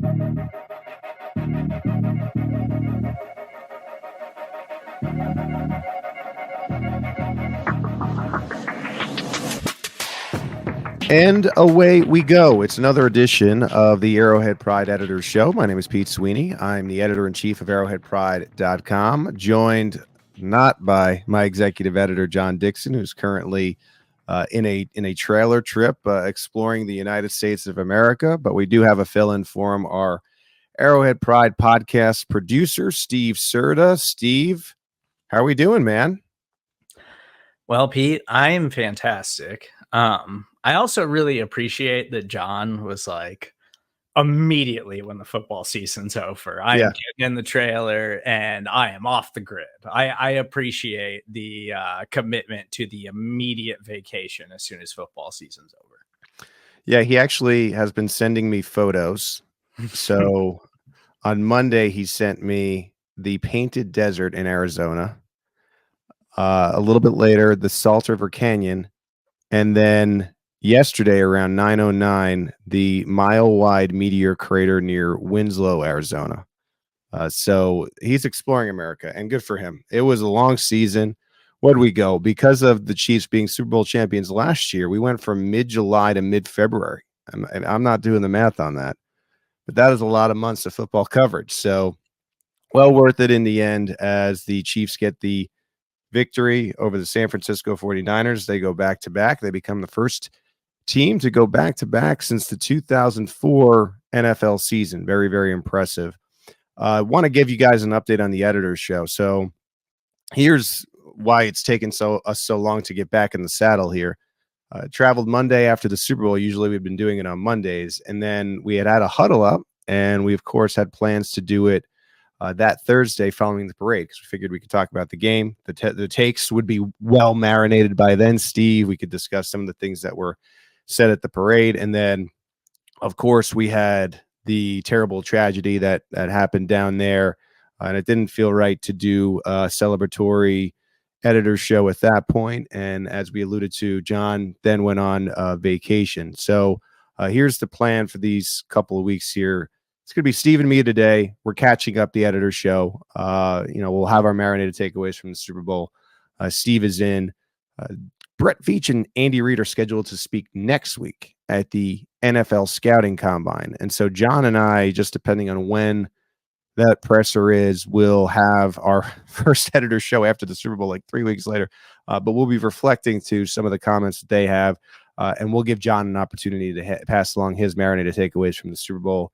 And away we go. It's another edition of the Arrowhead Pride Editors Show. My name is Pete Sweeney. I'm the editor-in-chief of arrowheadpride.com, joined not by my executive editor, John Dixon, who's currently in a trailer trip exploring the United States of America, but we do have a fill-in for him, our Arrowhead Pride podcast producer, Steve Serda. Steve, how are we doing, man? Well, Pete, I am fantastic. I also really appreciate that John was like, immediately when the football season's over, I am getting in the trailer and I am off the grid. I appreciate the commitment to the immediate vacation as soon as football season's over. Yeah, he actually has been sending me photos. So on Monday, he sent me the painted desert in Arizona. A little bit later, the Salt River Canyon. And then yesterday around 9:09, the mile-wide meteor crater near Winslow, Arizona. So he's exploring America, and good for him. It was a long season. Where'd we go? Because of the Chiefs being Super Bowl champions last year, we went from mid-July to mid-February. And I'm not doing the math on that, but that is a lot of months of football coverage. So well worth it in the end as the Chiefs get the victory over the San Francisco 49ers. They go back-to-back. They become the first team to go back-to-back since the 2004 NFL season. Very, very impressive. I want to give you guys an update on the editor's show. So here's why it's taken us so long to get back in the saddle here. Traveled Monday after the Super Bowl. Usually we've been doing it on Mondays. And then we had a huddle up, and we, of course, had plans to do it that Thursday following the parade, because we figured we could talk about the game. The takes would be well marinated by then, Steve. We could discuss some of the things that were said at the parade. And then, of course, we had the terrible tragedy that happened down there. And it didn't feel right to do a celebratory editor's show at that point. And as we alluded to, John then went on vacation. So here's the plan for these couple of weeks here. It's going to be Steve and me today. We're catching up the editor's show. We'll have our marinated takeaways from the Super Bowl. Steve is in. Brett Veach and Andy Reid are scheduled to speak next week at the NFL Scouting Combine. And so John and I, just depending on when that presser is, will have our first editor's show after the Super Bowl, like 3 weeks later. But we'll be reflecting to some of the comments that they have. And we'll give John an opportunity to pass along his marinated takeaways from the Super Bowl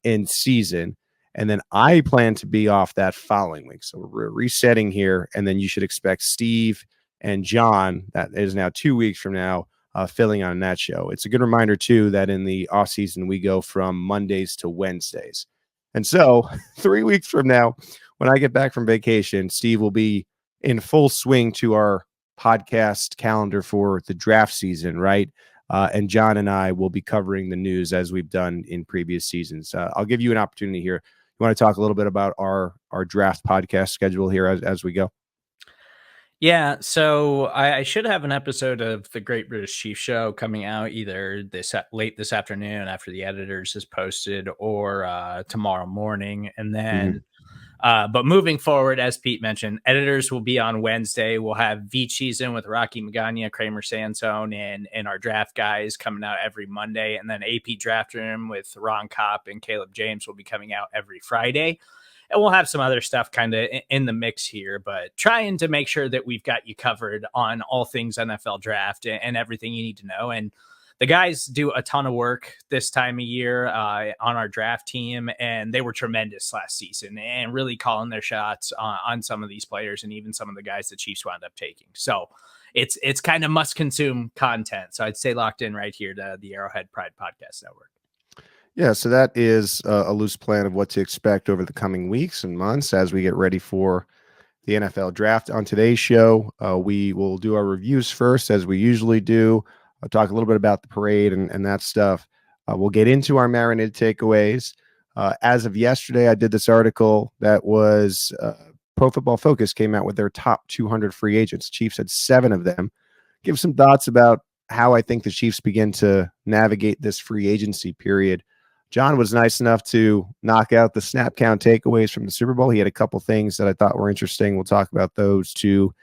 in season. And then I plan to be off that following week. So we're resetting here. And then you should expect Steve and John, that is now 2 weeks from now, filling on that show. It's a good reminder, too, that in the off season, we go from Mondays to Wednesdays. And so 3 weeks from now, when I get back from vacation, Steve will be in full swing to our podcast calendar for the draft season, right? And John and I will be covering the news as we've done in previous seasons. I'll give you an opportunity here. You want to talk a little bit about our draft podcast schedule here as we go? Yeah, so I should have an episode of the Great British Chief Show coming out either late this afternoon after the editors is posted, or tomorrow morning. And then, but moving forward, as Pete mentioned, editors will be on Wednesday. We'll have Veach season with Rocky Magana, Kramer Sansone, and our draft guys coming out every Monday. And then AP Draft Room with Ron Kopp and Caleb James will be coming out every Friday. And we'll have some other stuff kind of in the mix here, but trying to make sure that we've got you covered on all things NFL draft and everything you need to know. And the guys do a ton of work this time of year on our draft team, and they were tremendous last season and really calling their shots on some of these players and even some of the guys the Chiefs wound up taking. So it's kind of must consume content. So I'd say locked in right here to the Arrowhead Pride Podcast Network. Yeah, so that is a loose plan of what to expect over the coming weeks and months as we get ready for the NFL draft. On today's show, we will do our reviews first, as we usually do. I'll talk a little bit about the parade and that stuff. We'll get into our marinated takeaways. As of yesterday, I did this article that was Pro Football Focus came out with their top 200 free agents. Chiefs had 7 of them. Give some thoughts about how I think the Chiefs begin to navigate this free agency period. John was nice enough to knock out the snap count takeaways from the Super Bowl. He had a couple things that I thought were interesting. We'll talk about those to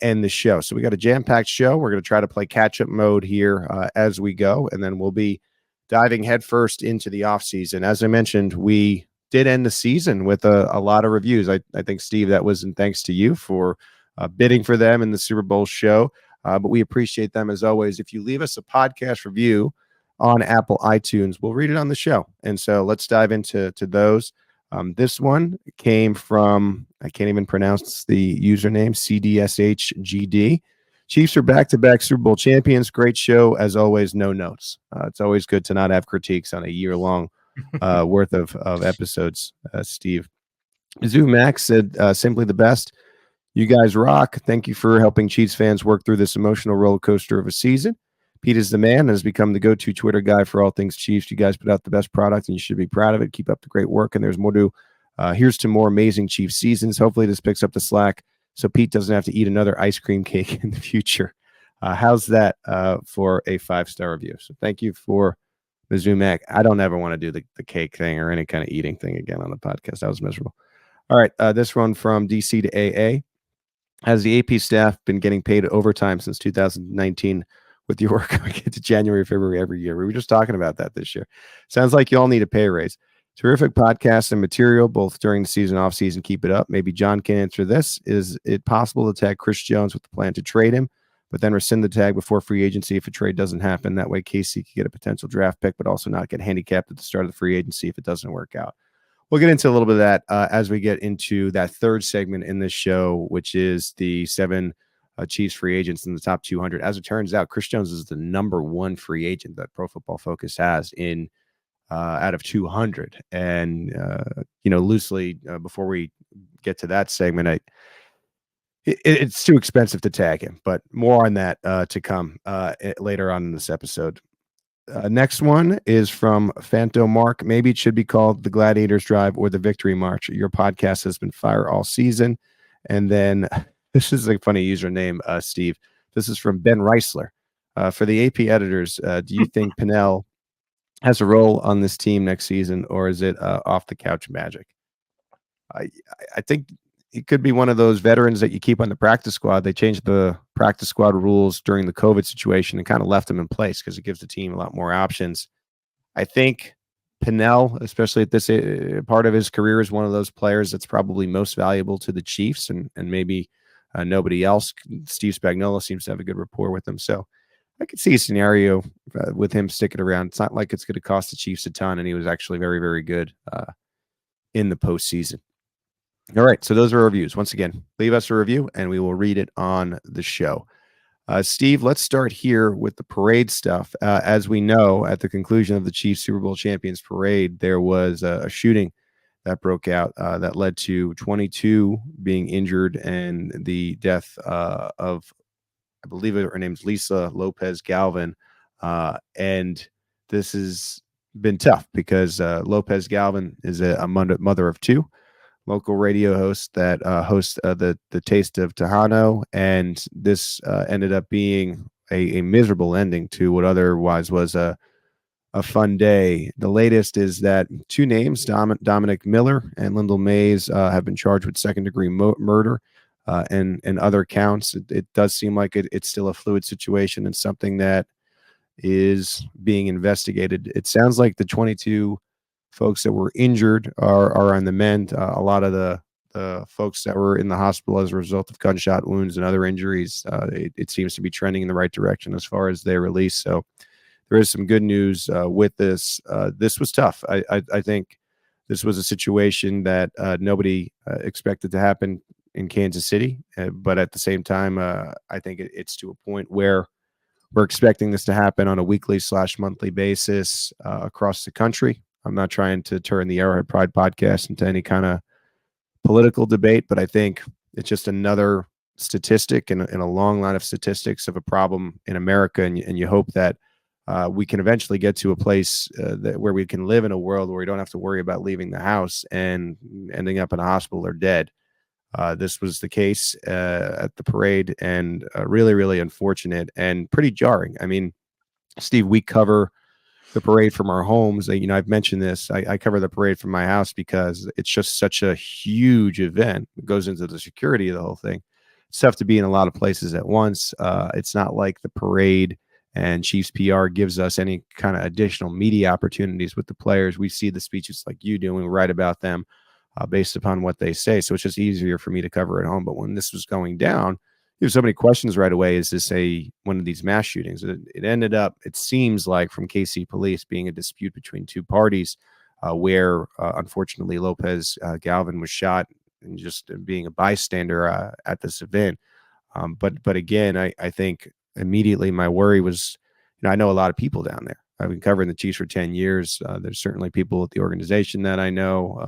end the show. So we got a jam-packed show. We're going to try to play catch-up mode here as we go, and then we'll be diving headfirst into the offseason. As I mentioned, we did end the season with a lot of reviews. I think, Steve, that was in thanks to you for bidding for them in the Super Bowl show. But we appreciate them as always. If you leave us a podcast review on Apple iTunes, we'll read it on the show. And so let's dive into those. This one came from, I can't even pronounce the username, CDSHGD. Chiefs are back-to-back Super Bowl champions. Great show, as always, no notes. It's always good to not have critiques on a year-long worth of episodes, Steve. Zoo Max said, simply the best. You guys rock. Thank you for helping Chiefs fans work through this emotional roller coaster of a season. Pete is the man and has become the go-to Twitter guy for all things Chiefs. You guys put out the best product, and you should be proud of it. Keep up the great work, and there's more to here's to more amazing Chiefs seasons. Hopefully this picks up the slack so Pete doesn't have to eat another ice cream cake in the future. How's that for a 5-star review? So thank you for the Zumac. I don't ever want to do the cake thing or any kind of eating thing again on the podcast. That was miserable. All right, this one from DC to AA. Has the AP staff been getting paid overtime since 2019 with your work? Get to January, February every year. We were just talking about that this year. Sounds like you all need a pay raise. Terrific podcasts and material, both during the season and off season. Keep it up. Maybe John can answer this. Is it possible to tag Chris Jones with the plan to trade him, but then rescind the tag before free agency if a trade doesn't happen? That way KC could get a potential draft pick, but also not get handicapped at the start of the free agency if it doesn't work out. We'll get into a little bit of that as we get into that third segment in this show, which is the 7 Chiefs free agents in the top 200. As it turns out, Chris Jones is the number 1 free agent that Pro Football Focus has in out of 200. And, loosely, before we get to that segment, it's too expensive to tag him, but more on that to come later on in this episode. Next one is from Phantom Mark. Maybe it should be called the Gladiators Drive or the Victory March. Your podcast has been fire all season. And then this is a funny username, Steve. This is from Ben Reisler. For the AP editors, do you think Pinnell has a role on this team next season, or is it off the couch magic? I think he could be one of those veterans that you keep on the practice squad. They changed the practice squad rules during the COVID situation and kind of left him in place because it gives the team a lot more options. I think Pinnell, especially at this part of his career, is one of those players that's probably most valuable to the Chiefs and maybe nobody else. Steve Spagnuolo seems to have a good rapport with him. So I could see a scenario with him sticking around. It's not like it's going to cost the Chiefs a ton, and he was actually very, very good in the postseason. All right, so those are our reviews. Once again, leave us a review, and we will read it on the show. Steve, let's start here with the parade stuff. As we know, at the conclusion of the Chiefs Super Bowl champions parade, there was a shooting that broke out that led to 22 being injured and the death of, I believe her name's Lisa Lopez Galvin. And this has been tough because Lopez Galvin is a mother of 2. Local radio host that hosts the Taste of Tejano, and this ended up being a miserable ending to what otherwise was a fun day. The latest is that 2 names, Dominic Miller and Lyndall Mays, have been charged with second-degree murder and other counts. It does seem like it's still a fluid situation and something that is being investigated. It sounds like the 22 folks that were injured are on the mend. A lot of the folks that were in the hospital as a result of gunshot wounds and other injuries, it seems to be trending in the right direction as far as their release. So there is some good news with this. This was tough. I think this was a situation that nobody expected to happen in Kansas City. But at the same time, I think it's to a point where we're expecting this to happen on a weekly/monthly basis across the country. I'm not trying to turn the Arrowhead Pride podcast into any kind of political debate, but I think it's just another statistic in a long line of statistics of a problem in America. And you hope that we can eventually get to a place where we can live in a world where we don't have to worry about leaving the house and ending up in a hospital or dead. This was the case at the parade, and really, really unfortunate and pretty jarring. I mean, Steve, we cover the parade from our homes. I've mentioned this. I cover the parade from my house because it's just such a huge event. It goes into the security of the whole thing. It's tough to be in a lot of places at once. It's not like the parade and Chiefs PR gives us any kind of additional media opportunities with the players. We see the speeches like you do and we write about them based upon what they say. So it's just easier for me to cover at home. But when this was going down, there's so many questions right away. Is this one of these mass shootings? It ended up, it seems like, from KC police being a dispute between two parties, where unfortunately Lopez Galvin was shot and just being a bystander at this event. But again, I think immediately my worry was, I know a lot of people down there. I've been covering the Chiefs for 10 years. There's certainly people at the organization that I know.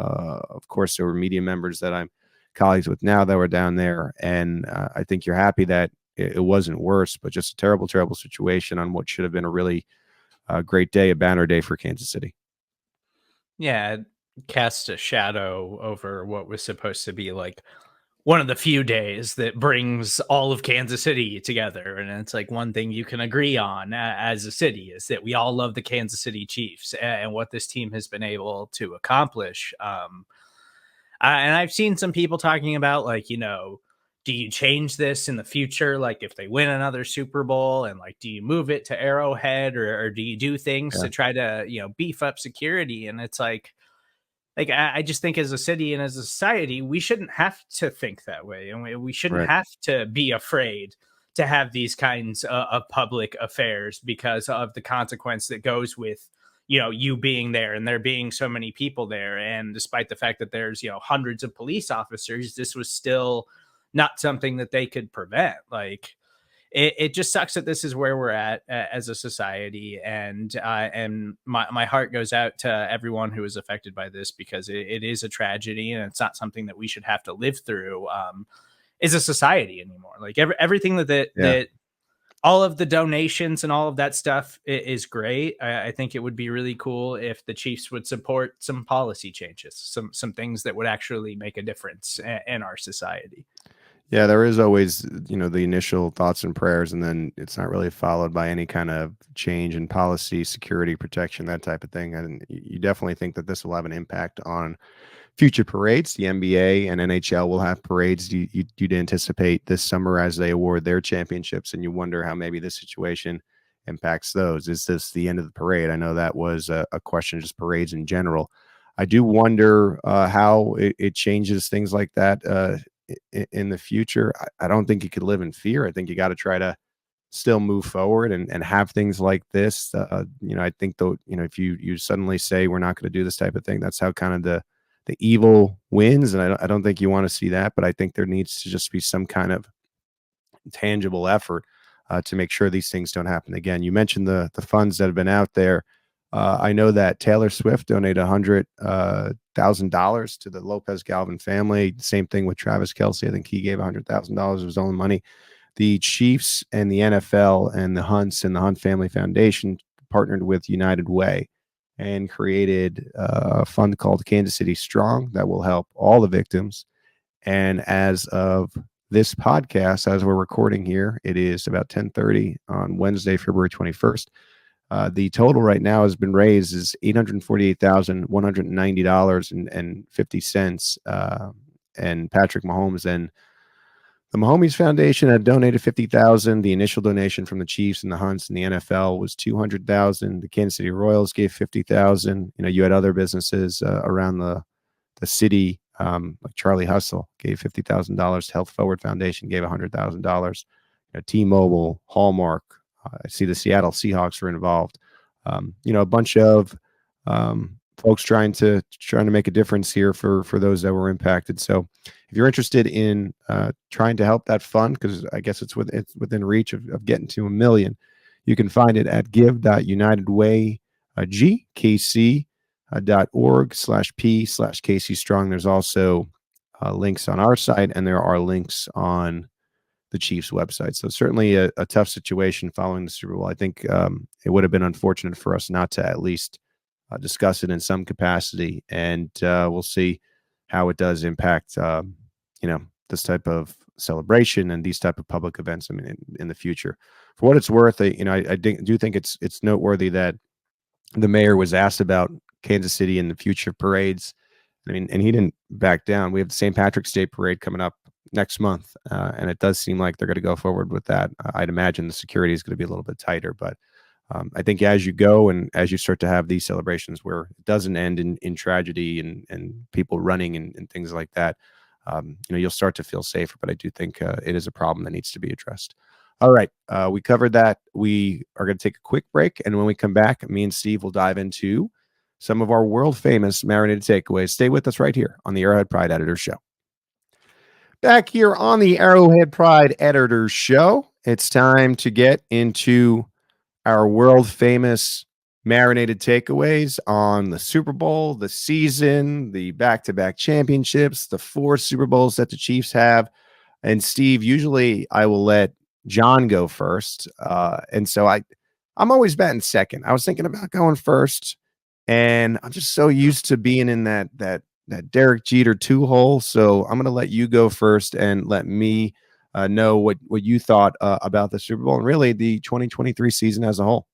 Of course, there were media members that I'm colleagues with now that were down there. And I think you're happy that it wasn't worse, but just a terrible, terrible situation on what should have been a really great day, a banner day for Kansas City. Yeah, it cast a shadow over what was supposed to be like one of the few days that brings all of Kansas City together. And it's like one thing you can agree on as a city is that we all love the Kansas City Chiefs and what this team has been able to accomplish. And I've seen some people talking about, like, do you change this in the future? Like, if they win another Super Bowl, and like, do you move it to Arrowhead, or do you do things Yeah. to try to, beef up security? And it's like I just think as a city and as a society, we shouldn't have to think that way, and we shouldn't Right. have to be afraid to have these kinds of public affairs because of the consequence that goes with you being there and there being so many people there. And despite the fact that there's hundreds of police officers, this was still not something that they could prevent. Like, it just sucks that this is where we're at as a society, and my heart goes out to everyone who is affected by this, because it is a tragedy, and it's not something that we should have to live through as a society anymore. Like, everything Yeah. that all of the donations and all of that stuff is great. I think it would be really cool if the Chiefs would support some policy changes, some things that would actually make a difference in our society. Yeah, there is always, the initial thoughts and prayers, and then it's not really followed by any kind of change in policy, security, protection, that type of thing. And you definitely think that this will have an impact on future parades. The NBA and NHL will have parades. You'd anticipate this summer as they award their championships, and you wonder how maybe this situation impacts those. Is this the end of the parade? I know that was a question, just parades in general. I do wonder how it changes things like that in the future. I don't think you could live in fear. I think you got to try to still move forward and have things like this. I think though, if you suddenly say we're not going to do this type of thing, that's how kind of the evil wins. And I don't think you want to see that, but I think there needs to just be some kind of tangible effort to make sure these things don't happen again. You mentioned the funds that have been out there. I know that Taylor Swift donated $100,000 to the Lopez Galvin family. Same thing with Travis Kelce. I think he gave $100,000 of his own money. The Chiefs and the NFL and the Hunts and the Hunt Family Foundation partnered with United Way and created a fund called Kansas City Strong that will help all the victims. And as of this podcast, as we're recording here, it is about 10:30 on Wednesday, February 21st. The total right now has been raised is $848,190.50. And Patrick Mahomes and the Mahomes Foundation had donated $50,000. The initial donation from the Chiefs and the Hunts and the NFL was $200,000. The Kansas City Royals gave $50,000. You had other businesses around the city, like Charlie Hustle gave $50,000. Health Forward Foundation gave $100,000. T-Mobile, Hallmark. I see the Seattle Seahawks were involved. A bunch of folks trying to make a difference here for those that were impacted. So if you're interested in trying to help that fund, because I guess it's within reach of getting to 1 million, you can find it at give.unitedwaygkc.org/p/KC Strong. There's also links on our site, and there are links on the Chiefs website. So certainly a tough situation following the Super Bowl. I think it would have been unfortunate for us not to at least discuss it in some capacity, and we'll see how it does impact this type of celebration and these type of public events. I mean, in the future. For what it's worth, I do think it's noteworthy that the mayor was asked about Kansas City and the future of parades. I mean, and he didn't back down. We have the St. Patrick's Day parade coming up next month, and it does seem like they're going to go forward with that. I'd imagine the security is going to be a little bit tighter, but I think as you go and as you start to have these celebrations where it doesn't end in tragedy and people running and things like that, you'll start to feel safer. But I do think it is a problem that needs to be addressed. All right, we covered that. We are going to take a quick break, and when we come back, me and Steve will dive into some of our world famous marinated takeaways. Stay with us right here on the Arrowhead Pride Editors Show. Back here on the Arrowhead Pride Editors Show, it's time to get into our world famous marinated takeaways on the Super Bowl, the season, the back-to-back championships, the 4 Super Bowls that the Chiefs have. And Steve, usually I will let John go first. And so I'm always batting second. I was thinking about going first, and I'm just so used to being in that Derek Jeter 2 hole. So I'm going to let you go first and let me know what you thought about the Super Bowl and really the 2023 season as a whole.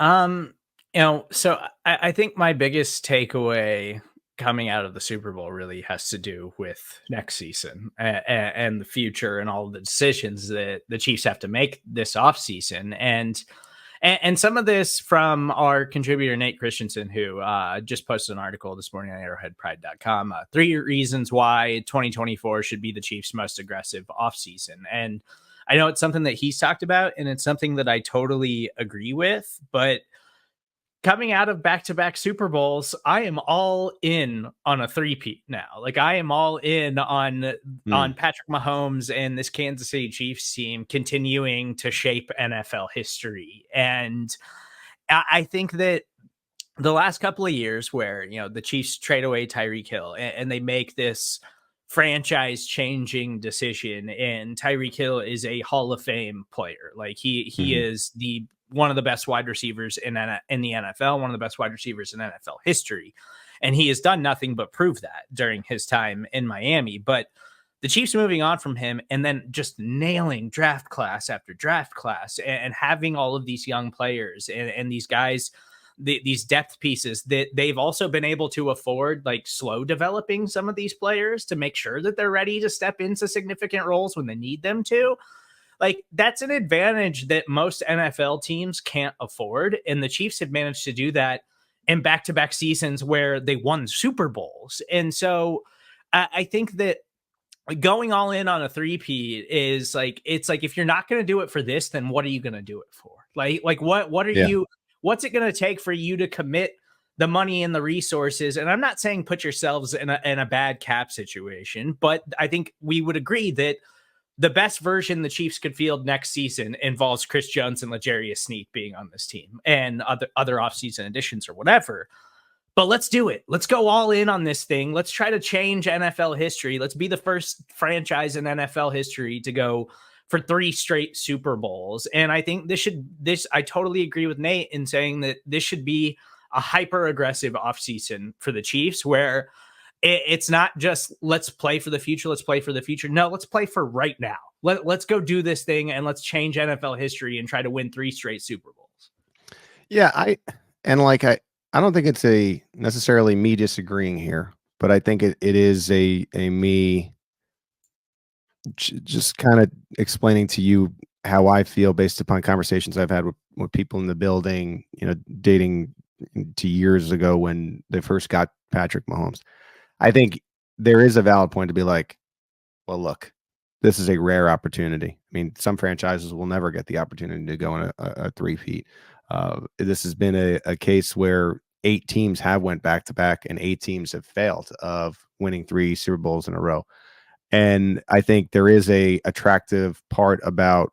So I think my biggest takeaway coming out of the Super Bowl really has to do with next season and the future and all of the decisions that the Chiefs have to make this offseason. And some of this from our contributor, Nate Christensen, who just posted an article this morning on arrowheadpride.com. 3 reasons why 2024 should be the Chiefs' most aggressive offseason. And I know it's something that he's talked about, and it's something that I totally agree with. But coming out of back-to-back Super Bowls, I am all in on a three-peat now. Like, I am all in on Patrick Mahomes and this Kansas City Chiefs team continuing to shape NFL history. And I think that the last couple of years where, the Chiefs trade away Tyreek Hill and they make this franchise-changing decision, and Tyreek Hill is a Hall of Fame player. Like, he is one of the best wide receivers in the NFL, one of the best wide receivers in NFL history. And he has done nothing but prove that during his time in Miami. But the Chiefs moving on from him and then just nailing draft class after draft class and having all of these young players and these guys, these depth pieces that they've also been able to afford, like slow developing some of these players to make sure that they're ready to step into significant roles when they need them to. Like, that's an advantage that most NFL teams can't afford. And the Chiefs have managed to do that in back-to-back seasons where they won Super Bowls. And so I think that going all in on a three-peat is like, it's like, if you're not going to do it for this, then what are you going to do it for? Like what are you, what's it going to take for you to commit the money and the resources? And I'm not saying put yourselves in a bad cap situation, but I think we would agree that the best version the Chiefs could field next season involves Chris Jones and L'Jarius Sneed being on this team and other offseason additions or whatever. But let's do it. Let's go all in on this thing. Let's try to change NFL history. Let's be the first franchise in NFL history to go for 3 straight Super Bowls. And I think I totally agree with Nate in saying that this should be a hyper aggressive offseason for the Chiefs, where it's not just let's play for the future. Let's play for the future. No, let's play for right now. Let's go do this thing and let's change NFL history and try to win 3 straight Super Bowls. Yeah, I don't think it's necessarily me disagreeing here, but I think it is a me just kind of explaining to you how I feel based upon conversations I've had with people in the building, dating to years ago when they first got Patrick Mahomes. I think there is a valid point to be like, well, look, this is a rare opportunity. I mean, some franchises will never get the opportunity to go in a three-peat. This has been a case where 8 teams have went back to back and 8 teams have failed of winning 3 Super Bowls in a row. And I think there is a attractive part about,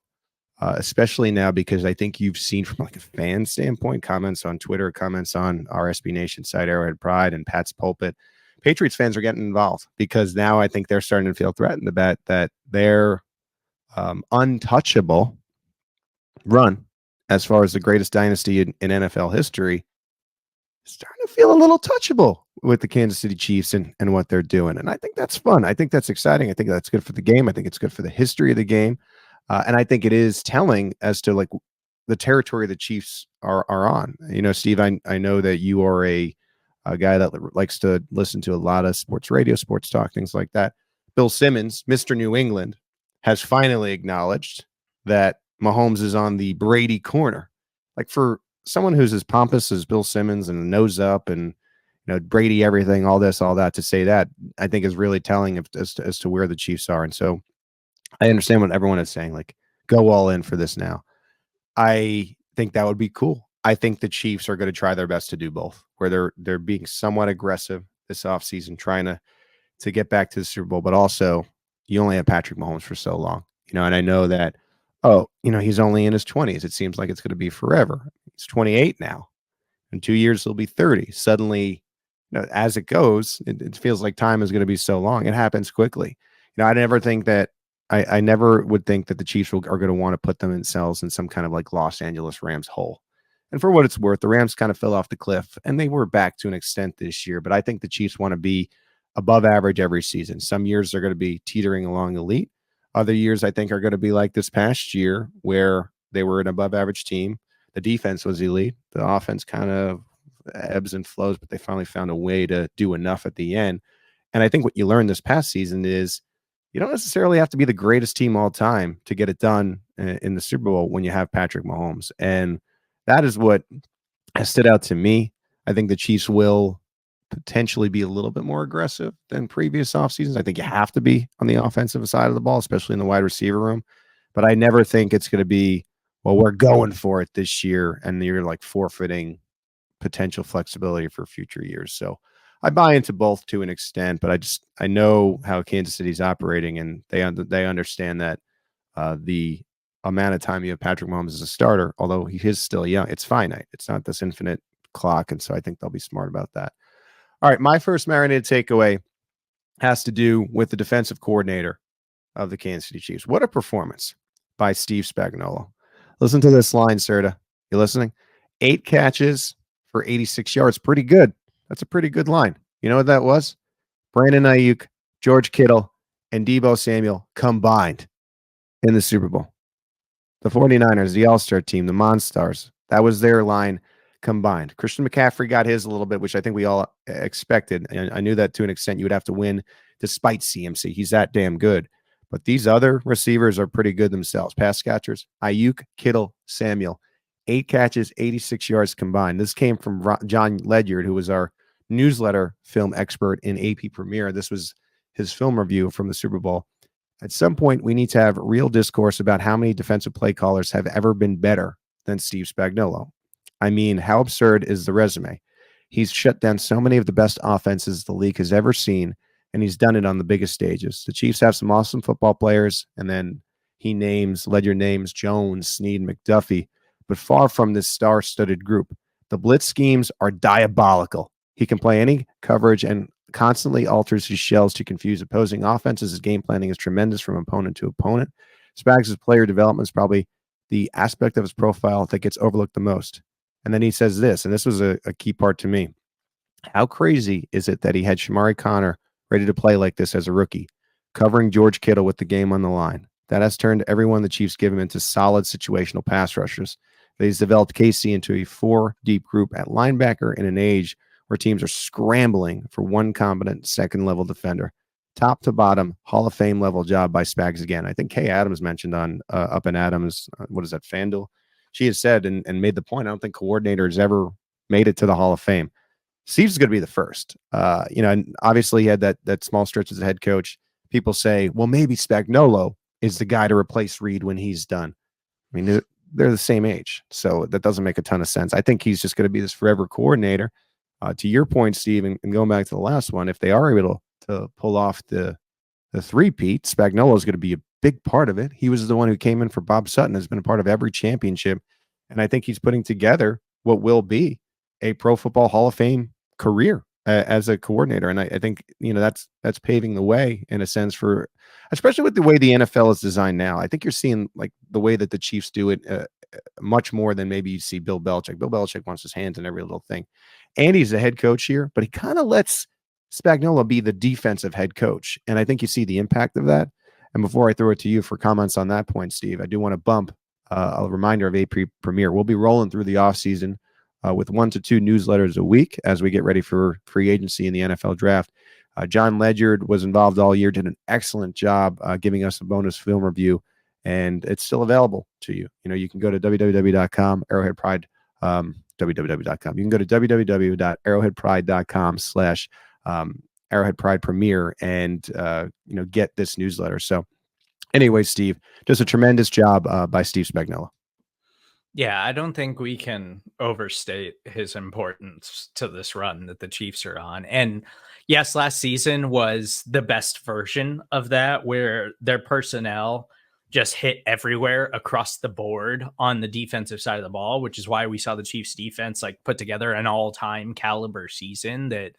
especially now, because I think you've seen from like a fan standpoint, comments on Twitter, comments on our SB Nation site, Arrowhead Pride and Pat's Pulpit, Patriots fans are getting involved because now I think they're starting to feel threatened about that their untouchable run as far as the greatest dynasty in NFL history is starting to feel a little touchable with the Kansas City Chiefs and what they're doing. And I think that's fun. I think that's exciting. I think that's good for the game. I think it's good for the history of the game. And I think it is telling as to like the territory the Chiefs are on. You know, Steve, I know that you are a guy that likes to listen to a lot of sports radio, sports talk, things like that. Bill Simmons, Mr. New England, has finally acknowledged that Mahomes is on the Brady corner. Like, for someone who's as pompous as Bill Simmons and nose up and, you know, Brady everything, all this, all that, to say that, I think is really telling as to where the Chiefs are. And so I understand what everyone is saying, like, go all in for this now. I think that would be cool. I think the Chiefs are going to try their best to do both, where they're being somewhat aggressive this offseason, trying to get back to the Super Bowl, but also you only have Patrick Mahomes for so long, you know, and I know that, oh, you know, he's only in his 20s. It seems like it's going to be forever. He's 28 now. In 2 years, he'll be 30. Suddenly, you know, as it goes, it feels like time is going to be so long. It happens quickly. You know, I never think that I never would think that the Chiefs are going to want to put themselves in some kind of like Los Angeles Rams hole. And for what it's worth, the Rams kind of fell off the cliff, and they were back to an extent this year. But I think the Chiefs want to be above average every season. Some years they're going to be teetering along elite. Other years I think are going to be like this past year, where they were an above average team. The defense was elite. The offense kind of ebbs and flows, but they finally found a way to do enough at the end. And I think what you learned this past season is you don't necessarily have to be the greatest team all time to get it done in the Super Bowl when you have Patrick Mahomes. And that is what has stood out to me. I think the Chiefs will potentially be a little bit more aggressive than previous off seasons. I think you have to be on the offensive side of the ball, especially in the wide receiver room. But I never think it's going to be, well, we're going for it this year, and you're like forfeiting potential flexibility for future years. So I buy into both to an extent, but I know how Kansas City's operating, and they understand that the amount of time you have Patrick Mahomes as a starter, although he is still young, it's finite. It's not this infinite clock, and so I think they'll be smart about that. All right, my first marinated takeaway has to do with the defensive coordinator of the Kansas City Chiefs. What a performance by Steve Spagnuolo. Listen to this line, Serda. You listening? 8 catches for 86 yards. Pretty good. That's a pretty good line. You know what that was? Brandon Ayuk, George Kittle, and Deebo Samuel combined in the Super Bowl. The 49ers, the All-Star team, the Monstars, that was their line combined. Christian McCaffrey got his a little bit, which I think we all expected. And I knew that to an extent you would have to win despite CMC. He's that damn good. But these other receivers are pretty good themselves. Pass catchers, Ayuk, Kittle, Samuel. 8 catches, 86 yards combined. This came from John Ledyard, who was our newsletter film expert in AP Premiere. This was his film review from the Super Bowl. At some point, we need to have real discourse about how many defensive play callers have ever been better than Steve Spagnuolo. I mean, how absurd is the resume? He's shut down so many of the best offenses the league has ever seen, and he's done it on the biggest stages. The Chiefs have some awesome football players, and then Ledyard names Jones, Snead, McDuffie, but far from this star-studded group. The blitz schemes are diabolical. He can play any coverage and constantly alters his shells to confuse opposing offenses. His game planning is tremendous from opponent to opponent. Spags' player development is probably the aspect of his profile that gets overlooked the most. And then he says this, and this was a key part to me. How crazy is it that he had Shamari Connor ready to play like this as a rookie, covering George Kittle with the game on the line? That has turned everyone the Chiefs give him into solid situational pass rushers. He's developed KC into a 4-deep group at linebacker in an age where teams are scrambling for one competent second-level defender. Top to bottom, Hall of Fame level job by Spags again. I think Kay Adams mentioned on Up and Adams, what is that, FanDuel? She has said and made the point, I don't think coordinators ever made it to the Hall of Fame. Steve's going to be the first. And obviously he had that small stretch as a head coach. People say, well, maybe Spagnuolo is the guy to replace Reed when he's done. I mean, they're the same age, so that doesn't make a ton of sense. I think he's just going to be this forever coordinator. To your point, Steve, and going back to the last one, if they are able to pull off the three-peat, Spagnuolo is going to be a big part of it. He was the one who came in for Bob Sutton, has been a part of every championship, and I think he's putting together what will be a Pro Football Hall of Fame career as a coordinator. And I think that's paving the way in a sense for, especially with the way the NFL is designed now. I think you're seeing like the way that the Chiefs do it much more than maybe you see Bill Belichick. Bill Belichick wants his hands in every little thing. And he's a head coach here, but he kind of lets Spagnuolo be the defensive head coach. And I think you see the impact of that. And before I throw it to you for comments on that point, Steve, I do want to bump a reminder of AP Premier. We'll be rolling through the offseason with 1 to 2 newsletters a week as we get ready for free agency in the NFL draft. John Ledyard was involved all year, did an excellent job giving us a bonus film review, and it's still available to you. You can go to www.com, Arrowhead Pride, www.com. You can go to www.arrowheadpride.com/ Arrowhead Pride Premiere and get this newsletter. So anyway, Steve, just a tremendous job by Steve Spagnuolo. Yeah, I don't think we can overstate his importance to this run that the Chiefs are on. And yes, last season was the best version of that, where their personnel just hit everywhere across the board on the defensive side of the ball, which is why we saw the Chiefs defense like put together an all-time caliber season that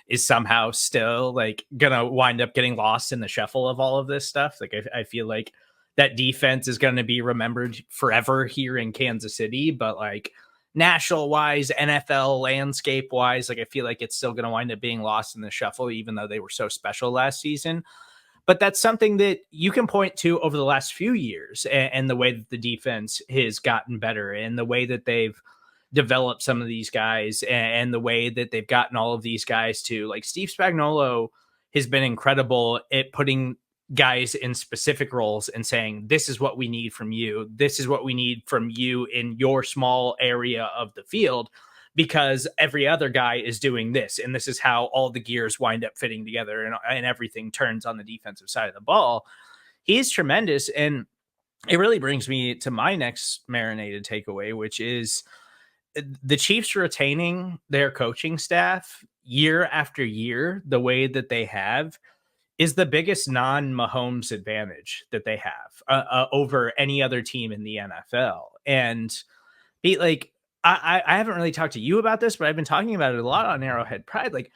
is somehow still like gonna wind up getting lost in the shuffle of all of this stuff. Like I feel like that defense is going to be remembered forever here in Kansas City, but like national wise, NFL landscape wise, like I feel like it's still going to wind up being lost in the shuffle, even though they were so special last season. But that's something that you can point to over the last few years, and the way that the defense has gotten better and the way that they've developed some of these guys and the way that they've gotten all of these guys to like Steve Spagnuolo has been incredible at putting guys in specific roles and saying, this is what we need from you. This is what we need from you in your small area of the field, because every other guy is doing this. And this is how all the gears wind up fitting together and everything turns on the defensive side of the ball. He's tremendous. And it really brings me to my next marinated takeaway, which is the Chiefs retaining their coaching staff year after year the way that they have is the biggest non-Mahomes advantage that they have over any other team in the NFL. And I haven't really talked to you about this, but I've been talking about it a lot on Arrowhead Pride. Like,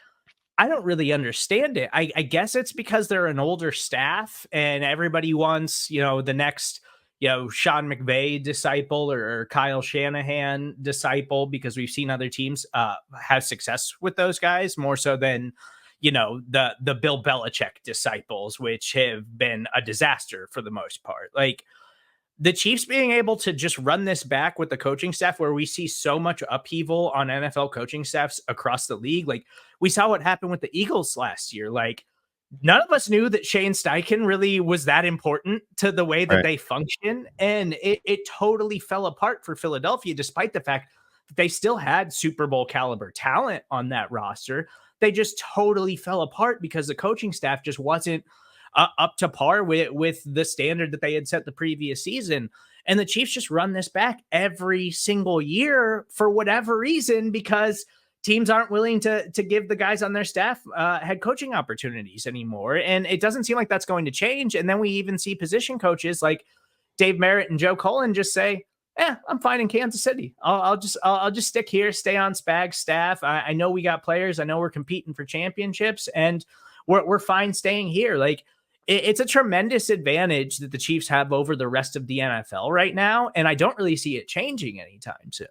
I don't really understand it. I guess it's because they're an older staff and everybody wants, the next, Sean McVay disciple or Kyle Shanahan disciple, because we've seen other teams have success with those guys more so than the Bill Belichick disciples, which have been a disaster for the most part. Like the Chiefs being able to just run this back with the coaching staff, where we see so much upheaval on NFL coaching staffs across the league. Like we saw what happened with the Eagles last year. Like none of us knew that Shane Steichen really was that important to the way that they function. And it totally fell apart for Philadelphia, despite the fact that they still had Super Bowl caliber talent on that roster. They just totally fell apart because the coaching staff just wasn't up to par with the standard that they had set the previous season. And the Chiefs just run this back every single year for whatever reason, because teams aren't willing to give the guys on their staff head coaching opportunities anymore. And it doesn't seem like that's going to change. And then we even see position coaches like Dave Merritt and Joe Cullen just say, I'm fine in Kansas City. I'll just stick here, stay on Spag's staff. I know we got players. I know we're competing for championships, and we're fine staying here. Like it's a tremendous advantage that the Chiefs have over the rest of the NFL right now, and I don't really see it changing anytime soon.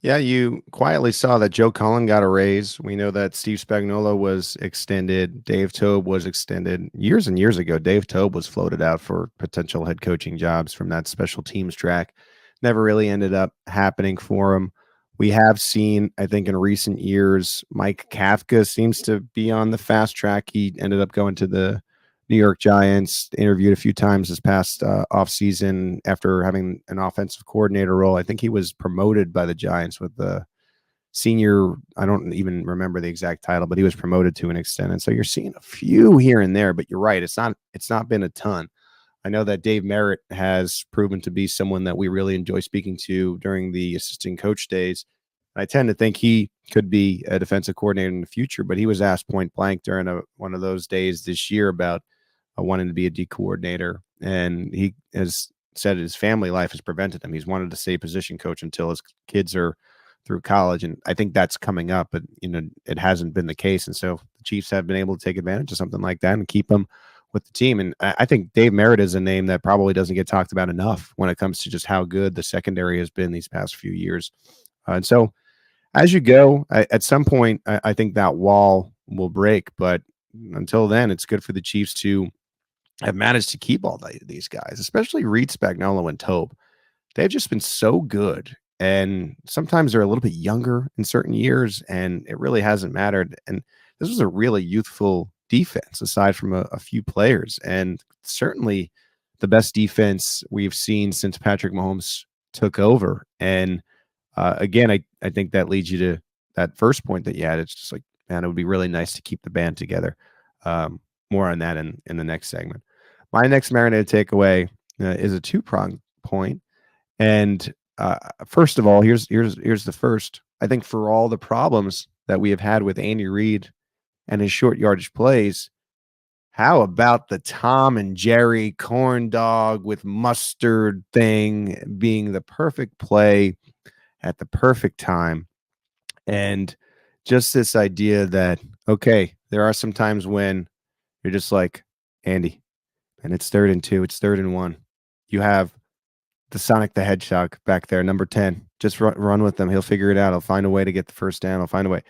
Yeah, you quietly saw that Joe Cullen got a raise. We know that Steve Spagnuolo was extended. Dave Toub was extended years and years ago. Dave Toub was floated out for potential head coaching jobs from that special teams track. Never really ended up happening for him. We have seen, I think, in recent years, Mike Kafka seems to be on the fast track. He ended up going to the New York Giants, interviewed a few times this past offseason after having an offensive coordinator role. I think he was promoted by the Giants with the senior, I don't even remember the exact title, but he was promoted to an extent. And so you're seeing a few here and there, but you're right. It's not been a ton. I know that Dave Merritt has proven to be someone that we really enjoy speaking to during the assistant coach days. I tend to think he could be a defensive coordinator in the future, but he was asked point blank during one of those days this year about wanting to be a D coordinator. And he has said his family life has prevented him. He's wanted to stay position coach until his kids are through college. And I think that's coming up, but it hasn't been the case. And so the Chiefs have been able to take advantage of something like that and keep him with the team. And I think Dave Merritt is a name that probably doesn't get talked about enough when it comes to just how good the secondary has been these past few years. And so as you go, at some point, I think that wall will break. But until then, it's good for the Chiefs to have managed to keep all these guys, especially Reed, Spagnuolo, and Toub. they've just been so good. And sometimes they're a little bit younger in certain years, and it really hasn't mattered. And this was a really youthful defense, aside from a few players, and certainly the best defense we've seen since Patrick Mahomes took over. And again, I think that leads you to that first point that you had. It's just like, man, it would be really nice to keep the band together. More on that in the next segment. My next marinated takeaway is a two-pronged point. And first of all, here's the first. I think for all the problems that we have had with Andy Reid and his short yardage plays, how about the Tom and Jerry corn dog with mustard thing being the perfect play at the perfect time? And just this idea that, okay, there are some times when you're just like, Andy, and it's 3rd and 2, it's 3rd and 1. You have the Sonic the Hedgehog back there, number 10. Just run with him. He'll figure it out. He'll find a way to get the first down. He'll find a way.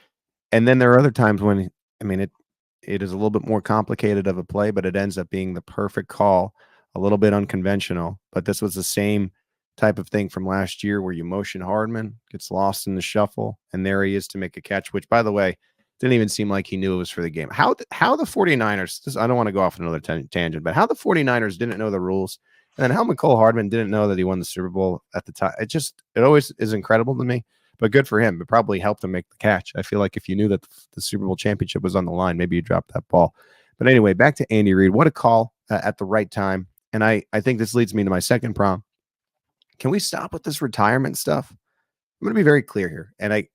And then there are other times when, I mean, it is a little bit more complicated of a play, but it ends up being the perfect call, a little bit unconventional. But this was the same type of thing from last year where you motion Hardman, gets lost in the shuffle, and there he is to make a catch, which, by the way, didn't even seem like he knew it was for the game. How the 49ers, I don't want to go off another tangent, but how the 49ers didn't know the rules, and then how McCole Hardman didn't know that he won the Super Bowl at the time. It always is incredible to me. But good for him. It probably helped him make the catch. I feel like if you knew that the Super Bowl championship was on the line, maybe you dropped that ball. But anyway, back to Andy Reid. What a call at the right time. And I think this leads me to my second prompt. Can we stop with this retirement stuff? I'm going to be very clear here. And I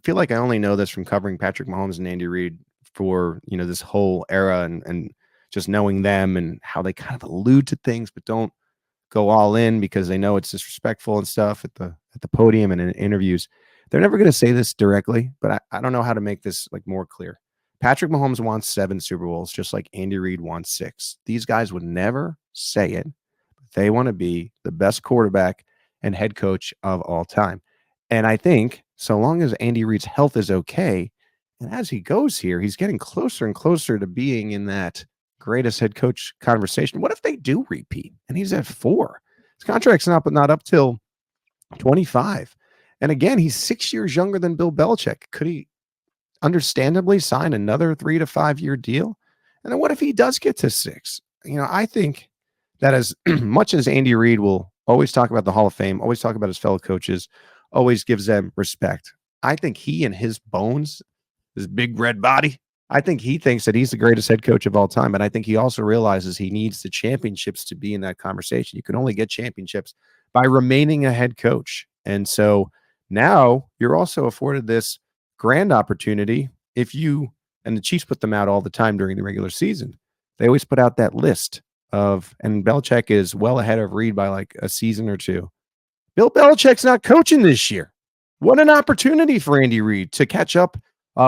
feel like I only know this from covering Patrick Mahomes and Andy Reid for, this whole era and just knowing them and how they kind of allude to things, but don't go all in because they know it's disrespectful and stuff at the podium and in interviews. They're never going to say this directly, but I don't know how to make this like more clear. Patrick Mahomes wants 7 Super Bowls, just like Andy Reid wants 6. These guys would never say it, but they want to be the best quarterback and head coach of all time. And I think so long as Andy Reid's health is okay, and as he goes here, he's getting closer and closer to being in that greatest head coach conversation. What if they do repeat and he's at 4? His contract's not up till 25. And again, he's 6 years younger than Bill Belichick. Could he understandably sign another 3 to 5 year deal? And then what if he does get to 6? I think that as much as Andy Reid will always talk about the Hall of Fame, always talk about his fellow coaches, always gives them respect, I think he and his bones, his big red body, I think he thinks that he's the greatest head coach of all time. And I think he also realizes he needs the championships to be in that conversation. You can only get championships by remaining a head coach. And so now you're also afforded this grand opportunity. And the Chiefs put them out all the time during the regular season. They always put out that list and Belichick is well ahead of Reid by like a season or two. Bill Belichick's not coaching this year. What an opportunity for Andy Reid to catch up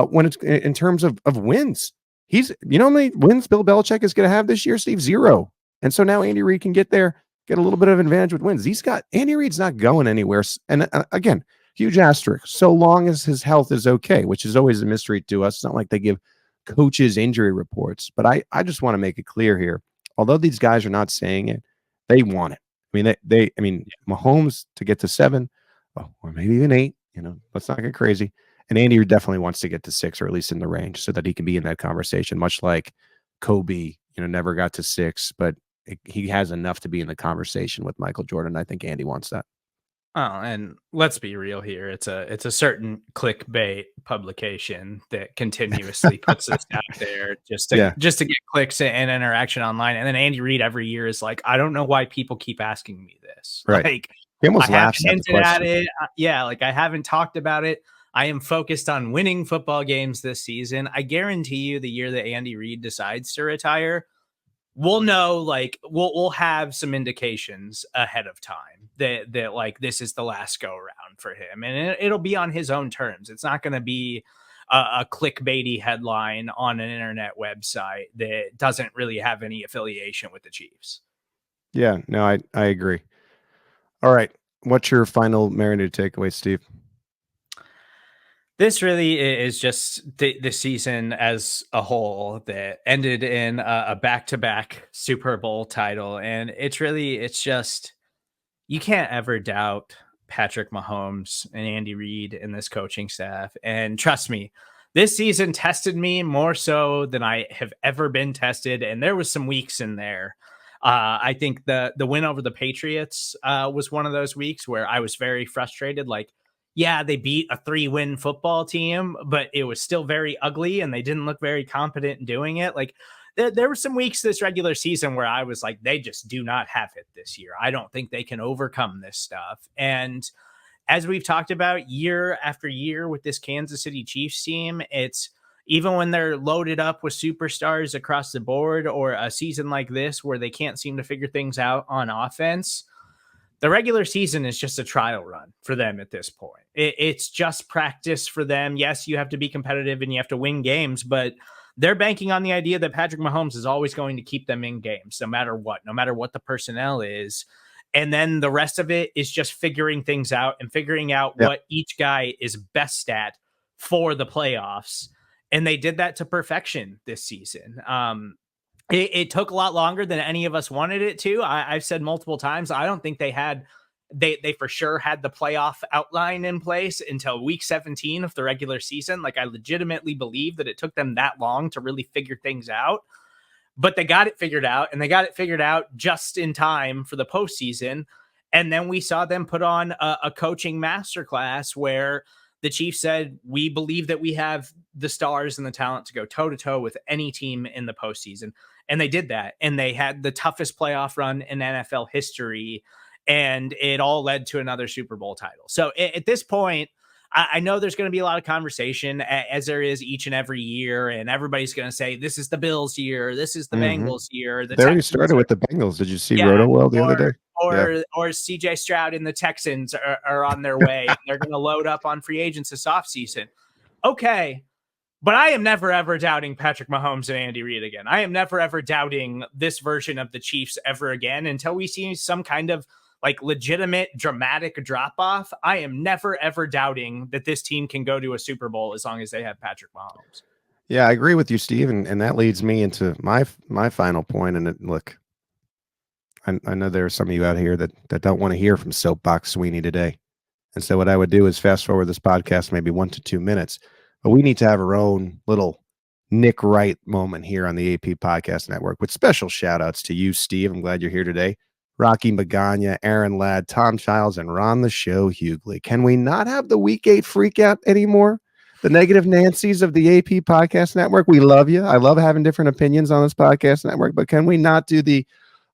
when it's in terms of wins. How many wins Bill Belichick is going to have this year, Steve? 0. And so now Andy Reid can get a little bit of advantage with wins. Andy Reid's not going anywhere. And again, huge asterisk, so long as his health is okay, which is always a mystery to us. It's not like they give coaches injury reports, but I just want to make it clear here. Although these guys are not saying it, they want it. I mean, Mahomes to get to 7, or maybe even 8, let's not get crazy. And Andy definitely wants to get to 6, or at least in the range, so that he can be in that conversation, much like Kobe, never got to 6, but he has enough to be in the conversation with Michael Jordan. I think Andy wants that. Oh, and let's be real here. It's a certain clickbait publication that continuously puts this out there just to get clicks and interaction online. And then Andy Reid every year is like, I don't know why people keep asking me this. Right. Like, he almost laughs at it. Like I haven't talked about it. I am focused on winning football games this season. I guarantee you the year that Andy Reid decides to retire, we'll know, like we'll have some indications ahead of time that like this is the last go around for him, and it'll be on his own terms. It's not going to be a clickbaity headline on an internet website that doesn't really have any affiliation with the Chiefs. Yeah, no, I agree. All right, what's your final marinated takeaway, Steve? This really is just the season as a whole that ended in a back-to-back Super Bowl title. And it's just, you can't ever doubt Patrick Mahomes and Andy Reid and this coaching staff. And trust me, this season tested me more so than I have ever been tested. And there was some weeks in there. I think the win over the Patriots was one of those weeks where I was very frustrated. Like, yeah, they beat a 3-win football team, but it was still very ugly and they didn't look very competent in doing it. Like, there were some weeks this regular season where I was like, they just do not have it this year. I don't think they can overcome this stuff. And as we've talked about year after year with this Kansas City Chiefs team, it's even when they're loaded up with superstars across the board, or a season like this where they can't seem to figure things out on offense, the regular season is just a trial run for them at this point. It's just practice for them. Yes, you have to be competitive and you have to win games, but they're banking on the idea that Patrick Mahomes is always going to keep them in games, no matter what the personnel is. And then the rest of it is just figuring things out and figuring out what each guy is best at for the playoffs. And they did that to perfection this season. It took a lot longer than any of us wanted it to. I've said multiple times, I don't think they for sure had the playoff outline in place until week 17 of the regular season. Like, I legitimately believe that it took them that long to really figure things out, but they got it figured out, and they got it figured out just in time for the postseason. And then we saw them put on a coaching masterclass where the Chiefs said, we believe that we have the stars and the talent to go toe to toe with any team in the postseason. And they did that. And they had the toughest playoff run in NFL history. And it all led to another Super Bowl title. So at this point, I know there's going to be a lot of conversation, as there is each and every year. And everybody's going to say, this is the Bills year. This is the Bengals year. They already started with the Bengals. Did you see Roto World the other day? Or CJ Stroud and the Texans are on their way. And they're going to load up on free agents this offseason. Okay. But I am never, ever doubting Patrick Mahomes and Andy Reid again. I am never, ever doubting this version of the Chiefs ever again until we see some kind of like legitimate dramatic drop off. I am never, ever doubting that this team can go to a Super Bowl as long as they have Patrick Mahomes. Yeah, I agree with you, Steve. And that leads me into my final point. And look, I know there are some of you out here that don't want to hear from Soapbox Sweeney today. And so what I would do is fast forward this podcast maybe 1 to 2 minutes. But we need to have our own little Nick Wright moment here on the AP Podcast Network with special shout outs to you, Steve. I'm glad you're here today. Rocky Magana, Aaron Ladd, Tom Childs, and Ron the Show Hughley. Can we not have the Week 8 freak out anymore? The negative Nancys of the AP Podcast Network. We love you. I love having different opinions on this podcast network, but can we not do the,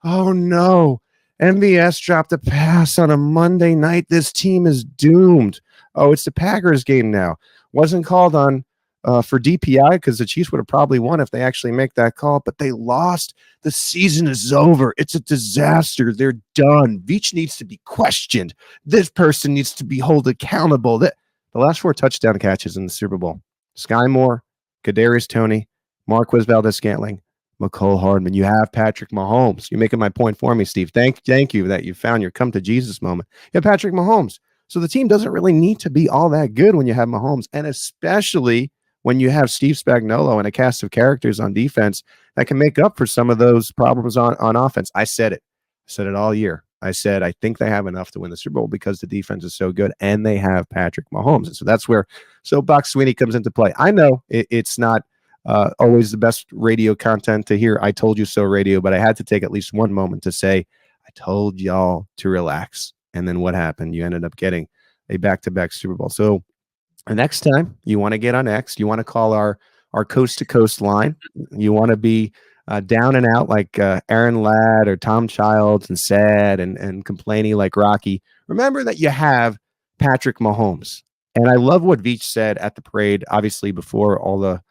oh no, MVS dropped a pass on a Monday night. This team is doomed. Oh, it's the Packers game now. Wasn't called on for DPI because the Chiefs would have probably won if they actually make that call, but they lost. The season is over. It's a disaster. They're done. Veach needs to be questioned. This person needs to be held accountable. The last 4 touchdown catches in the Super Bowl: Sky Moore, Kadarius Toney, Marquez Valdez-Scantling, McCole Hardman. You have Patrick Mahomes. You're making my point for me, Steve. Thank you that you found your come to Jesus moment. You have Patrick Mahomes. So the team doesn't really need to be all that good when you have Mahomes, and especially when you have Steve Spagnuolo and a cast of characters on defense that can make up for some of those problems on offense. I said it. I said it all year. I said I think they have enough to win the Super Bowl because the defense is so good, and they have Patrick Mahomes. And so that's where Soapbox Sweeney comes into play. I know it's not always the best radio content to hear I told you so radio, but I had to take at least one moment to say, I told y'all to relax. And then what happened? You ended up getting a back-to-back Super Bowl. So the next time you want to get on X, you want to call our coast-to-coast line. You want to be down and out like Aaron Ladd or Tom Childs and sad and complaining like Rocky. Remember that you have Patrick Mahomes. And I love what Veach said at the parade, obviously before all the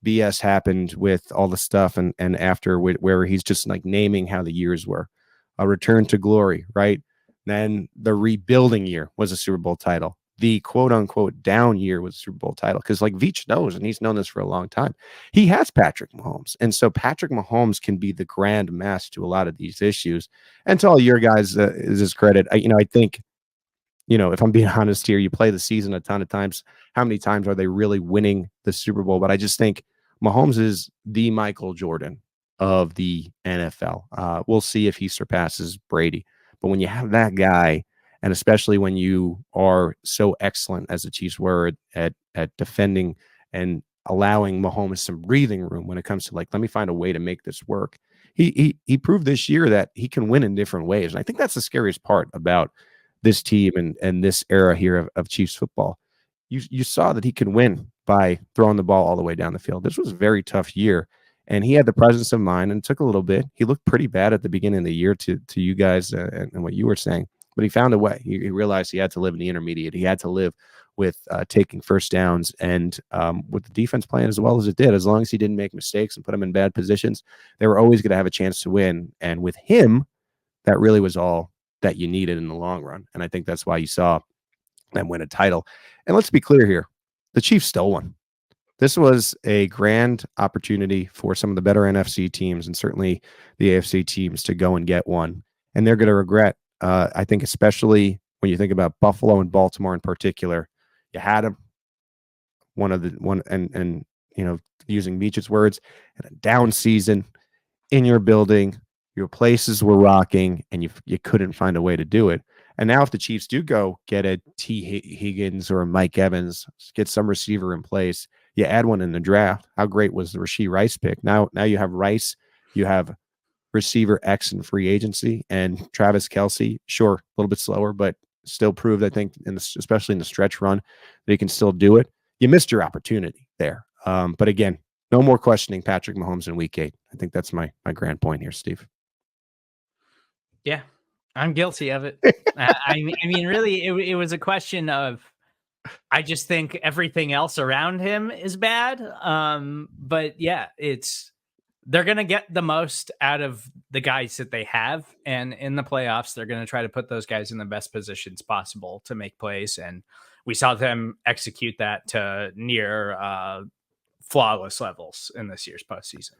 BS happened with all the stuff and after where he's just like naming how the years were. A return to glory, right? Then the rebuilding year was a Super Bowl title. The quote unquote down year was a Super Bowl title. Because like Veach knows, and he's known this for a long time, he has Patrick Mahomes. And so Patrick Mahomes can be the grand master to a lot of these issues. And to all your guys, is his credit. I think, if I'm being honest here, you play the season a ton of times. How many times are they really winning the Super Bowl? But I just think Mahomes is the Michael Jordan of the NFL. We'll see if he surpasses Brady. But when you have that guy, and especially when you are so excellent as the Chiefs were at defending and allowing Mahomes some breathing room when it comes to like, let me find a way to make this work. He proved this year that he can win in different ways. And I think that's the scariest part about this team and this era here of Chiefs football. You saw that he could win by throwing the ball all the way down the field. This was a very tough year. And he had the presence of mind, and it took a little bit. He looked pretty bad at the beginning of the year to you guys and what you were saying, but he found a way. He realized he had to live in the intermediate. He had to live with taking first downs, and with the defense playing as well as it did. As long as he didn't make mistakes and put them in bad positions, they were always going to have a chance to win. And with him, that really was all that you needed in the long run. And I think that's why you saw them win a title. And let's be clear here, the Chiefs stole one. This was a grand opportunity for some of the better NFC teams and certainly the AFC teams to go and get one. And they're going to regret, I think, especially when you think about Buffalo and Baltimore in particular. You had them, and using Meech's words, in a down season in your building, your places were rocking, and you couldn't find a way to do it. And now if the Chiefs do go get a T. Higgins or a Mike Evans, get some receiver in place, you add one in the draft. How great was the Rashee Rice pick? Now you have Rice, you have receiver X in free agency, and Travis Kelce, sure, a little bit slower, but still proved, I think, especially in the stretch run, that he can still do it. You missed your opportunity there. But again, no more questioning Patrick Mahomes in week 8. I think that's my grand point here, Steve. Yeah, I'm guilty of it. I mean, really, it was a question of, I just think everything else around him is bad. But yeah, they're going to get the most out of the guys that they have. And in the playoffs, they're going to try to put those guys in the best positions possible to make plays. And we saw them execute that to near flawless levels in this year's postseason.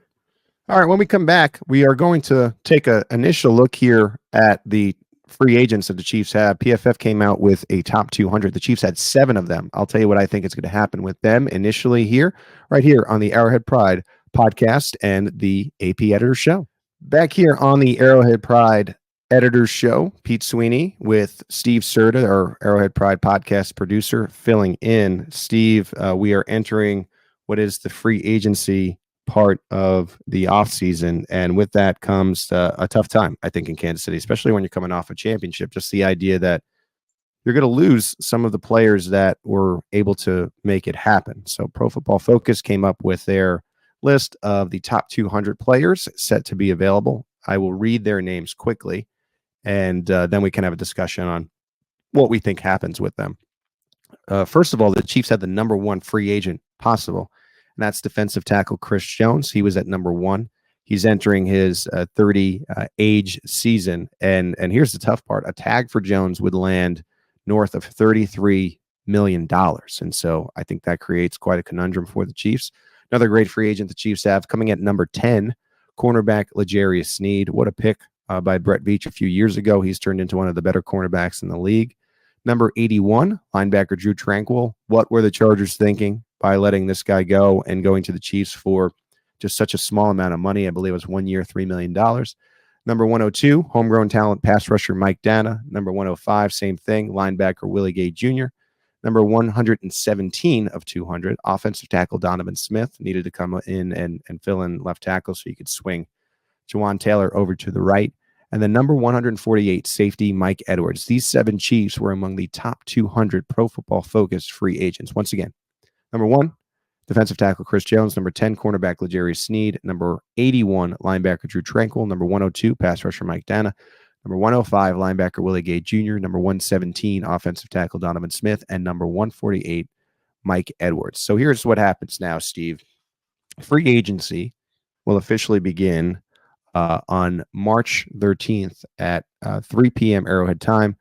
All right, when we come back, we are going to take an initial look here at the free agents that the Chiefs have. PFF came out with a top 200. The Chiefs had 7 of them. I'll tell you what I think is going to happen with them initially here, right here on the Arrowhead Pride podcast and the AP Editors Show. Back here on the Arrowhead Pride Editors Show, Pete Sweeney with Steve Serda, our Arrowhead Pride podcast producer, filling in. Steve, we are entering what is the free agency part of the offseason, and with that comes a tough time, I think, in Kansas City, especially when you're coming off a championship. Just the idea that you're going to lose some of the players that were able to make it happen. So Pro Football Focus came up with their list of the top 200 players set to be available. I will read their names quickly, and then we can have a discussion on what we think happens with them. First of all, the Chiefs had the number 1 free agent possible, and that's defensive tackle Chris Jones. He was at number 1. He's entering his 30 age season. And here's the tough part. A tag for Jones would land north of $33 million. And so I think that creates quite a conundrum for the Chiefs. Another great free agent the Chiefs have coming at number 10, cornerback L'Jarius Sneed. What a pick by Brett Veach a few years ago. He's turned into one of the better cornerbacks in the league. Number 81, linebacker Drew Tranquill. What were the Chargers thinking by letting this guy go and going to the Chiefs for just such a small amount of money? I believe it was 1 year, $3 million. Number 102, homegrown talent pass rusher Mike Dana. Number 105, same thing, linebacker Willie Gay Jr. Number 117 of 200, offensive tackle Donovan Smith. Needed to come in and fill in left tackle so you could swing Jawan Taylor over to the right. And then number 148, safety Mike Edwards. These 7 Chiefs were among the top 200 Pro Football Focus free agents. Once again, number 1, defensive tackle Chris Jones. Number 10, cornerback L'Jarius Sneed. Number 81, linebacker Drew Tranquill. Number 102, pass rusher Mike Dana. Number 105, linebacker Willie Gay Jr. Number 117, offensive tackle Donovan Smith. And number 148, Mike Edwards. So here's what happens now, Steve. Free agency will officially begin on March 13th at 3 p.m. Arrowhead time.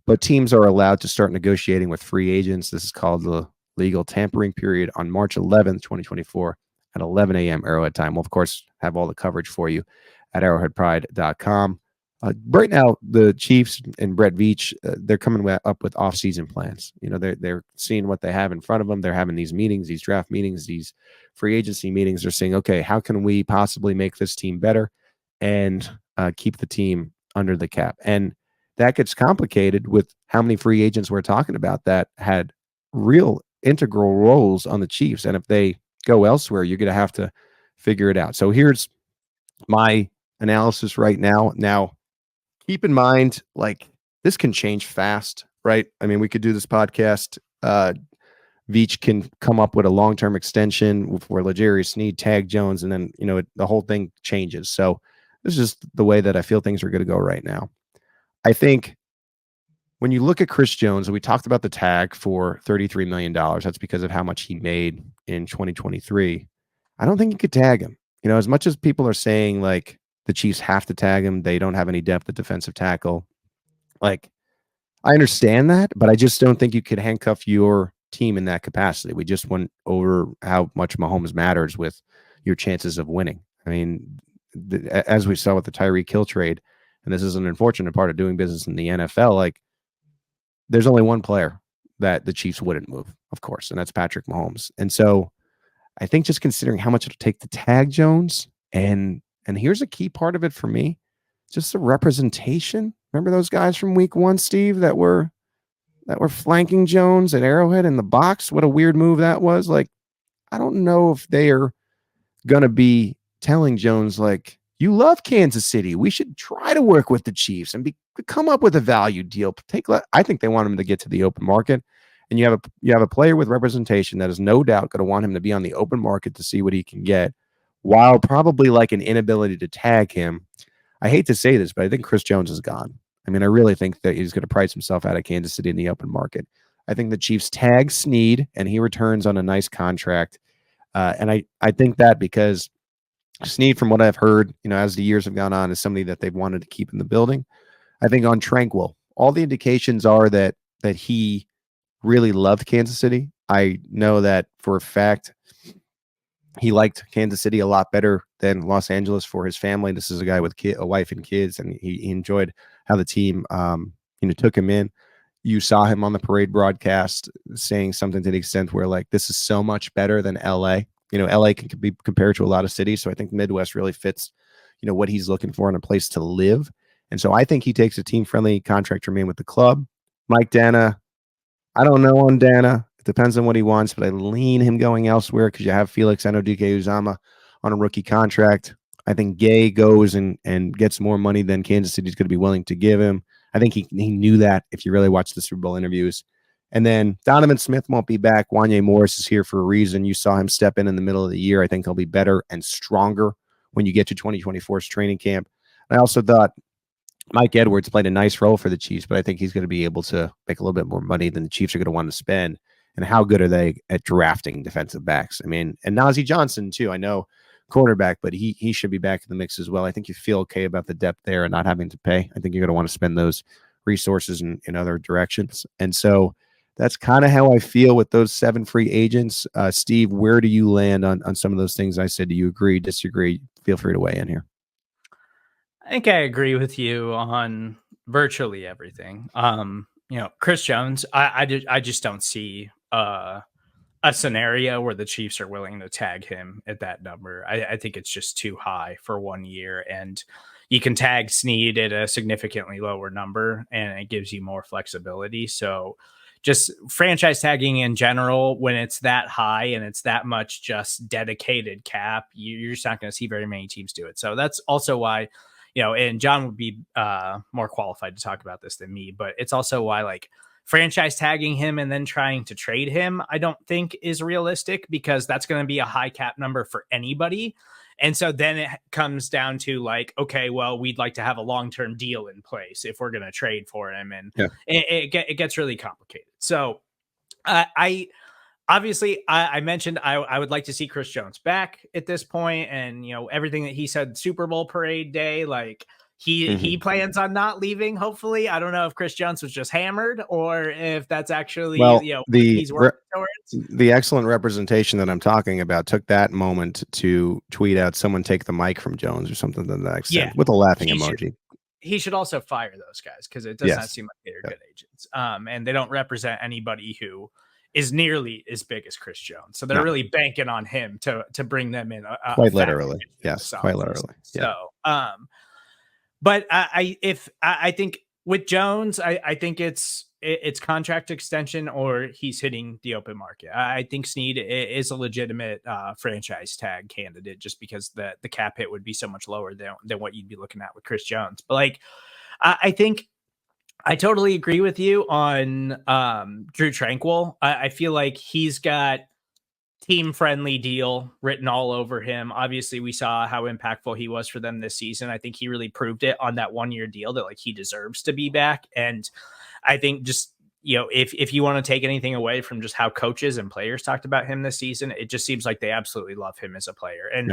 But teams are allowed to start negotiating with free agents. This is called the legal tampering period on March 11th, 2024 at 11 a.m. Arrowhead time. We'll, of course, have all the coverage for you at arrowheadpride.com. Right now, the Chiefs and Brett Veach, they're coming up with off-season plans. You know, they're seeing what they have in front of them. They're having these meetings, these draft meetings, these free agency meetings. They're saying, okay, how can we possibly make this team better and keep the team under the cap? And that gets complicated with how many free agents we're talking about that had real integral roles on the Chiefs. And if they go elsewhere, you're going to have to figure it out. So here's my analysis right now. Now, keep in mind, like, this can change fast, right? I mean, we could do this podcast. Veach can come up with a long-term extension for L'Jarius Sneed, tag Jones, and then, the whole thing changes. So this is just the way that I feel things are going to go right now. I think when you look at Chris Jones, and we talked about the tag for $33 million, that's because of how much he made in 2023. I don't think you could tag him. As much as people are saying, like, the Chiefs have to tag him, they don't have any depth at defensive tackle. Like, I understand that, but I just don't think you could handcuff your team in that capacity. We just went over how much Mahomes matters with your chances of winning. I mean, as we saw with the Tyreek Hill trade, and this is an unfortunate part of doing business in the NFL, like, there's only one player that the Chiefs wouldn't move, of course, and that's Patrick Mahomes. And so I think just considering how much it'll take to tag Jones, and here's a key part of it for me, just the representation. Remember those guys from week 1, Steve, that were flanking Jones at Arrowhead in the box? What a weird move that was. Like, I don't know if they are going to be telling Jones, like, you love Kansas City, we should try to work with the Chiefs and come up with a value deal. I think they want him to get to the open market, and you have a player with representation that is no doubt going to want him to be on the open market to see what he can get, while probably like an inability to tag him. I hate to say this, but I think Chris Jones is gone. I mean, I really think that he's going to price himself out of Kansas City in the open market. I think the Chiefs tag Sneed, and he returns on a nice contract. And I think that because Sneed, from what I've heard, as the years have gone on, is somebody that they've wanted to keep in the building. I think on Tranquil, all the indications are that he really loved Kansas City. I know that for a fact he liked Kansas City a lot better than Los Angeles for his family. This is a guy with a wife and kids, and he enjoyed how the team, took him in. You saw him on the parade broadcast saying something to the extent where, like, this is so much better than LA. LA can be compared to a lot of cities. So I think Midwest really fits, what he's looking for in a place to live. And so I think he takes a team-friendly contract to remain with the club. Mike Dana, I don't know on Dana. It depends on what he wants, but I lean him going elsewhere because you have Felix Anudike Uzama on a rookie contract. I think Gay goes and gets more money than Kansas City's going to be willing to give him. I think he knew that if you really watch the Super Bowl interviews. And then Donovan Smith won't be back. Wanye Morris is here for a reason. You saw him step in the middle of the year. I think he'll be better and stronger when you get to 2024's training camp. I also thought Mike Edwards played a nice role for the Chiefs, but I think he's going to be able to make a little bit more money than the Chiefs are going to want to spend. And how good are they at drafting defensive backs? I mean, and Najee Johnson too. I know cornerback, but he should be back in the mix as well. I think you feel okay about the depth there and not having to pay. I think you're going to want to spend those resources in other directions. And so that's kind of how I feel with those 7 free agents. Steve, where do you land on some of those things I said? Do you agree, disagree? Feel free to weigh in here. I think I agree with you on virtually everything. Chris Jones, I just don't see a scenario where the Chiefs are willing to tag him at that number. I think it's just too high for 1 year, and you can tag Sneed at a significantly lower number, and it gives you more flexibility. So just franchise tagging in general, when it's that high and it's that much just dedicated cap, you're just not going to see very many teams do it. So that's also why, and John would be more qualified to talk about this than me, but it's also why, like, franchise tagging him and then trying to trade him, I don't think is realistic, because that's going to be a high cap number for anybody. And so then it comes down to, like, okay, well, we'd like to have a long-term deal in place if we're going to trade for him. And it gets really complicated. So I mentioned I would like to see Chris Jones back at this point, and everything that he said Super Bowl parade day, like, he plans on not leaving. Hopefully, I don't know if Chris Jones was just hammered or if that's actually what he's working towards. The excellent representation that I'm talking about took that moment to tweet out, "Someone take the mic from Jones" or something to that extent, with a laughing emoji. He should also fire those guys, because it does not seem like they're good agents, and they don't represent anybody who is nearly as big as Chris Jones. So they're really banking on him to bring them in. Quite literally. Yes. Quite literally. So, but I think With Jones, I think it's contract extension or he's hitting the open market. I think Snead is a legitimate franchise tag candidate just because the cap hit would be so much lower than what you'd be looking at with Chris Jones. But like, I think I totally agree with you on Drew Tranquil. I feel like he's got team friendly deal written all over him. Obviously, we saw how impactful he was for them this season. I think he really proved it on that 1 year deal that like he deserves to be back. And I think just, if you want to take anything away from just how coaches and players talked about him this season, it just seems like they absolutely love him as a player. And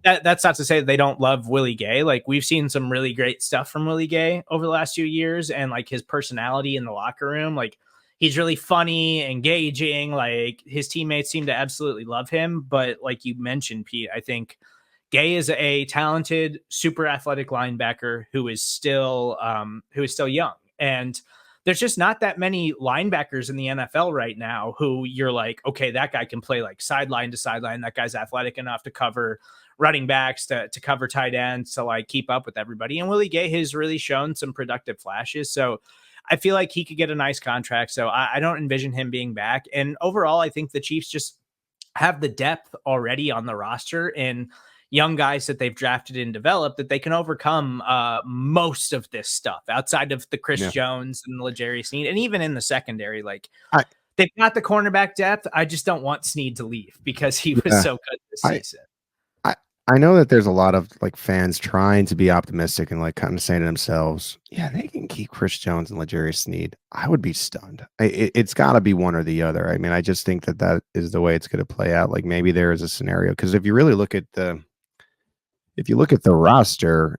Yeah. that's not to say that they don't love Willie Gay. Like we've seen some really great stuff from Willie Gay over the last few years, and like his personality in the locker room, like he's really funny, engaging. Like his teammates seem to absolutely love him. But like you mentioned, Pete, I think Gay is a talented, super athletic linebacker who is still young. And there's just not that many linebackers in the NFL right now who you're like, okay, that guy can play like sideline to sideline. That guy's athletic enough to cover running backs, to cover tight ends, to like keep up with everybody. And Willie Gay has really shown some productive flashes. So I feel like he could get a nice contract. So I don't envision him being back. And overall, I think the Chiefs just have the depth already on the roster and young guys that they've drafted and developed that they can overcome most of this stuff outside of the Chris Jones and the L'Jarius Sneed. And even in the secondary, like they've got the cornerback depth. I just don't want Sneed to leave because he was so good this season. I know that there's a lot of like fans trying to be optimistic and like kind of saying to themselves, yeah, they can keep Chris Jones and L'Jarius Sneed. I would be stunned. It's got to be one or the other. I mean, I just think that is the way it's going to play out. Like maybe there is a scenario because if you really look at the roster,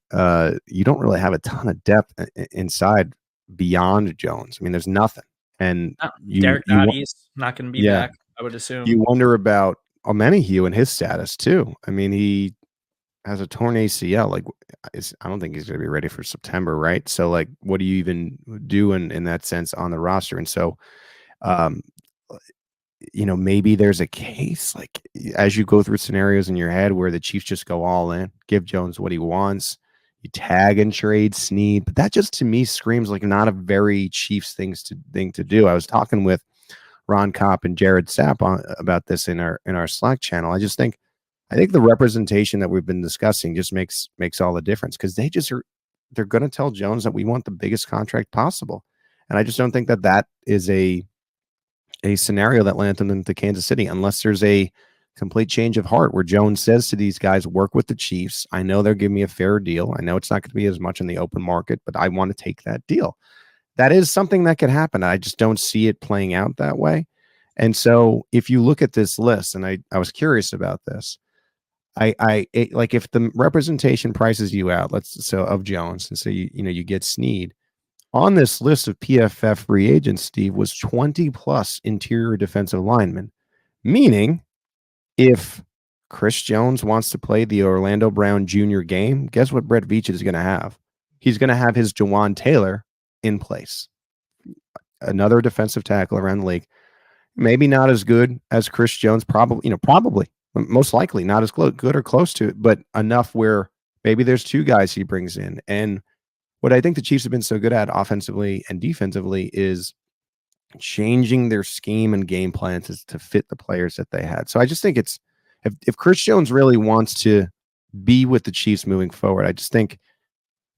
you don't really have a ton of depth inside beyond Jones. I mean, there's nothing. And Derek Dottie's not going to be back, I would assume. You wonder about Omenihu and his status too. I mean, he has a torn ACL. Like, I don't think he's going to be ready for September, right? So, like, what do you even do in that sense on the roster? And so, maybe there's a case like as you go through scenarios in your head where the Chiefs just go all in, give Jones what he wants, you tag and trade Snead, but that just to me screams like not a very Chiefs thing to do. I was talking with Ron Kopp and Jared Sapp about this in our Slack channel. I think the representation that we've been discussing just makes all the difference because they're going to tell Jones that we want the biggest contract possible, and I just don't think that is a scenario that lands them into Kansas City unless there's a complete change of heart where Jones says to these guys, work with the Chiefs. I know they're giving me a fair deal. I know it's not going to be as much in the open market, but I want to take that deal. That is something that could happen. I just don't see it playing out that way. And so if you look at this list, and I was curious about this, like if the representation prices you out, of Jones, and so you get Snead on this list of PFF free agents, Steve, was 20 plus interior defensive linemen, meaning if Chris Jones wants to play the Orlando Brown Jr. game, guess what Brett Veach is going to have? He's going to have his Jawan Taylor in place, another defensive tackle around the league. Maybe not as good as Chris Jones, probably most likely not as good or close to it, but enough where maybe there's two guys he brings in. And what I think the Chiefs have been so good at offensively and defensively is changing their scheme and game plans to fit the players that they had. So I just think it's if Chris Jones really wants to be with the Chiefs moving forward, I just think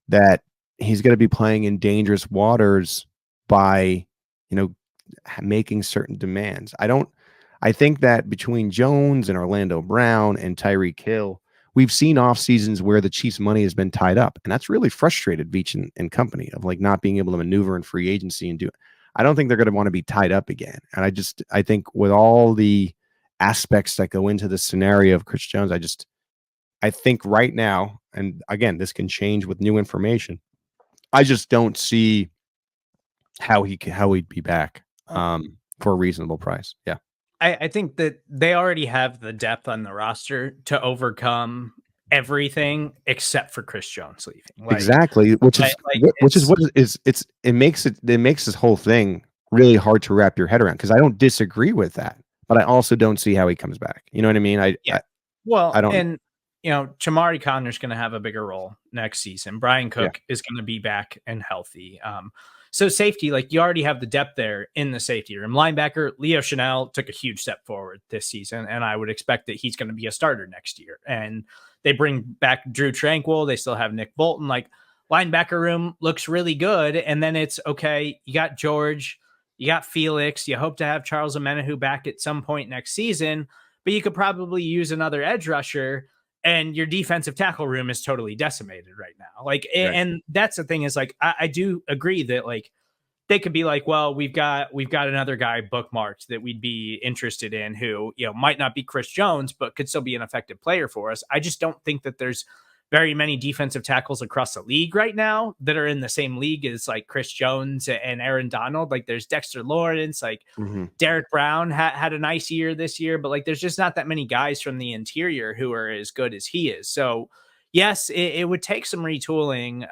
that he's going to be playing in dangerous waters by, making certain demands. I think that between Jones and Orlando Brown and Tyreek Hill, we've seen off seasons where the Chiefs' money has been tied up, and that's really frustrated Veach and company of like not being able to maneuver in free agency and do it. I don't think they're going to want to be tied up again. And I think with all the aspects that go into the scenario of Chris Jones, I think right now, and again, this can change with new information, I just don't see how he'd be back for a reasonable price. Yeah. I think that they already have the depth on the roster to overcome everything except for Chris Jones leaving. Like, exactly, it makes this whole thing really hard to wrap your head around because I don't disagree with that, but I also don't see how he comes back. You know what I mean? I don't. Chamari Connor's going to have a bigger role next season. Brian Yeah, Cook is going to be back and healthy. So safety, like you already have the depth there in the safety room. Linebacker, Leo Chanel took a huge step forward this season, and I would expect that he's going to be a starter next year. And they bring back Drew Tranquil. They still have Nick Bolton. Like linebacker room looks really good. And then it's okay. You got George, you got Felix. You hope to have Charles Omenihu back at some point next season, but you could probably use another edge rusher, and your defensive tackle room is totally decimated right now. Like, right. and that's the thing is like, I do agree that like they could be like, well, we've got another guy bookmarked that we'd be interested in who, might not be Chris Jones, but could still be an effective player for us. I just don't think that there's very many defensive tackles across the league right now that are in the same league as like Chris Jones and Aaron Donald. Like there's Dexter Lawrence, like Derek Brown had a nice year this year, but like there's just not that many guys from the interior who are as good as he is. So yes, it would take some retooling.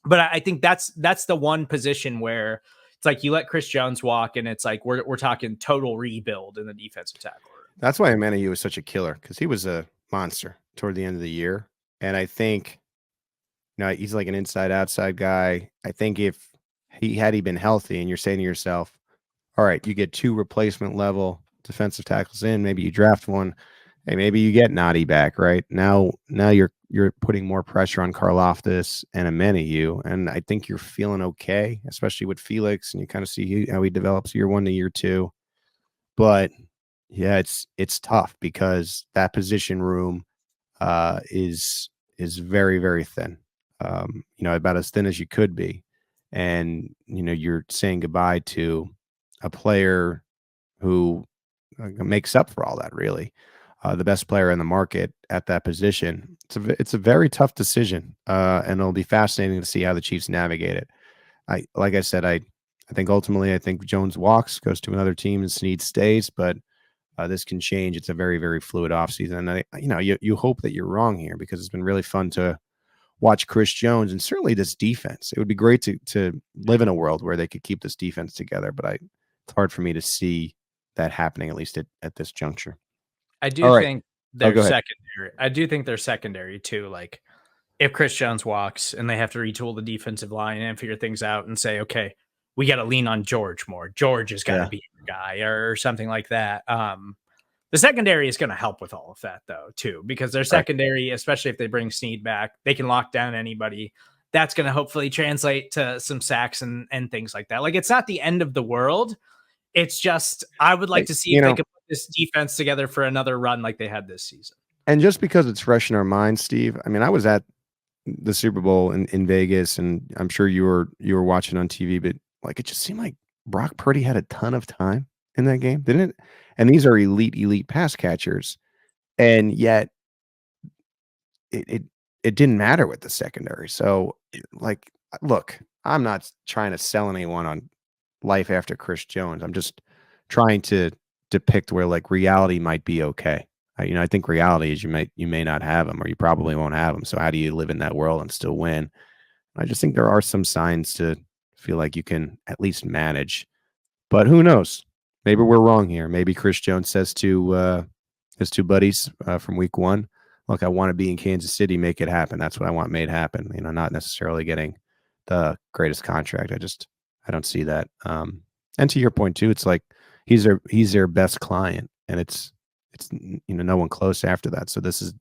But I think that's the one position where it's like you let Chris Jones walk, and it's like we're talking total rebuild in the defensive tackle room. That's why Omenihu was such a killer, because he was a monster toward the end of the year. And I think, he's like an inside outside guy. I think if he been healthy, and you're saying to yourself, all right, you get 2 replacement level defensive tackles in, maybe you draft one. Hey, maybe you get Noddy back, right? Now you're putting more pressure on Karlaftis and Omenihu, and I think you're feeling okay, especially with Felix, and you kind of see how he develops year 1 to year 2. But yeah, it's tough because that position room is very, very thin. About as thin as you could be, and you're saying goodbye to a player who makes up for all that. Really, the best player in the market at that position. It's a very tough decision, and it'll be fascinating to see how the Chiefs navigate it. Like I said, I think ultimately, I think Jones walks, goes to another team, and Snead stays, but this can change. It's a very, very fluid offseason. And you hope that you're wrong here, because it's been really fun to watch Chris Jones and certainly this defense. It would be great to live in a world where they could keep this defense together, but it's hard for me to see that happening, at least at this juncture. I do All right. think Oh, they're go ahead. secondary. I do think they're secondary too. Like if Chris Jones walks and they have to retool the defensive line and figure things out and say, okay, we got to lean on George more. George has got to Yeah. be your guy or something like that. The secondary is going to help with all of that though, too, because their secondary, especially if they bring Snead back, they can lock down anybody. That's going to hopefully translate to some sacks and things like that. Like it's not the end of the world. It's just, I would like to see if they could put this defense together for another run like they had this season. And just because it's fresh in our minds, Steve, I mean, I was at the Super Bowl in Vegas, and I'm sure you were watching on TV, but like it just seemed like Brock Purdy had a ton of time in that game, didn't it? And these are elite pass catchers, and yet it didn't matter with the secondary. So, like, look, I'm not trying to sell anyone on life after Chris Jones. I'm just trying to depict where like reality might be okay. I think reality is you may not have them, or you probably won't have them. So how do you live in that world and still win? I just think there are some signs to feel like you can at least manage, but who knows? Maybe we're wrong here. Maybe Chris Jones says to his 2 buddies from week 1, look, I want to be in Kansas City, make it happen. That's what I want made happen. Not necessarily getting the greatest contract. I don't see that. And to your point too, it's like he's their best client, and it's no one close after that. So this is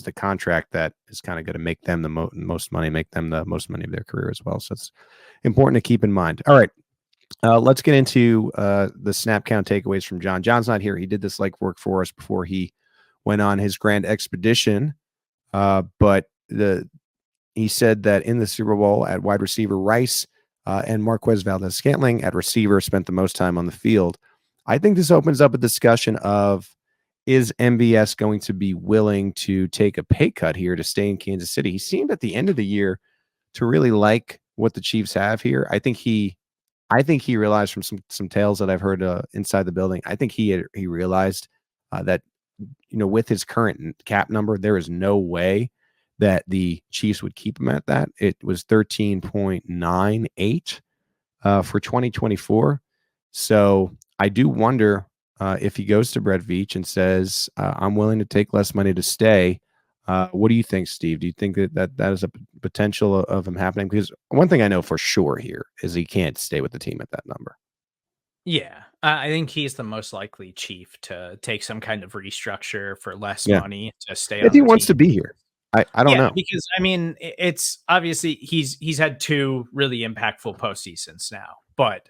the contract that is kind of going to make them the most money, make them the most money of their career as well. So it's important to keep in mind. All right. Let's get into the snap count takeaways from John. John's not here. He did this like work for us before he went on his grand expedition. But he said that in the Super Bowl at wide receiver, Rice and Marquez Valdez-Scantling at receiver spent the most time on the field. I think this opens up a discussion of, is MVS going to be willing to take a pay cut here to stay in Kansas City? He seemed at the end of the year to really like what the Chiefs have here. I think he realized from some tales that I've heard inside the building. I think he realized that with his current cap number, there is no way that the Chiefs would keep him at that. It was 13.98 for 2024. So I do wonder if he goes to Brett Veach and says, I'm willing to take less money to stay, What do you think, Steve? Do you think that is a potential of him happening? Because one thing I know for sure here is he can't stay with the team at that number. Yeah, I think he's the most likely Chief to take some kind of restructure for less Yeah, money to stay if on he the wants team. to be here, I don't Yeah, know. because I mean, it's obviously he's had two really impactful postseasons now, but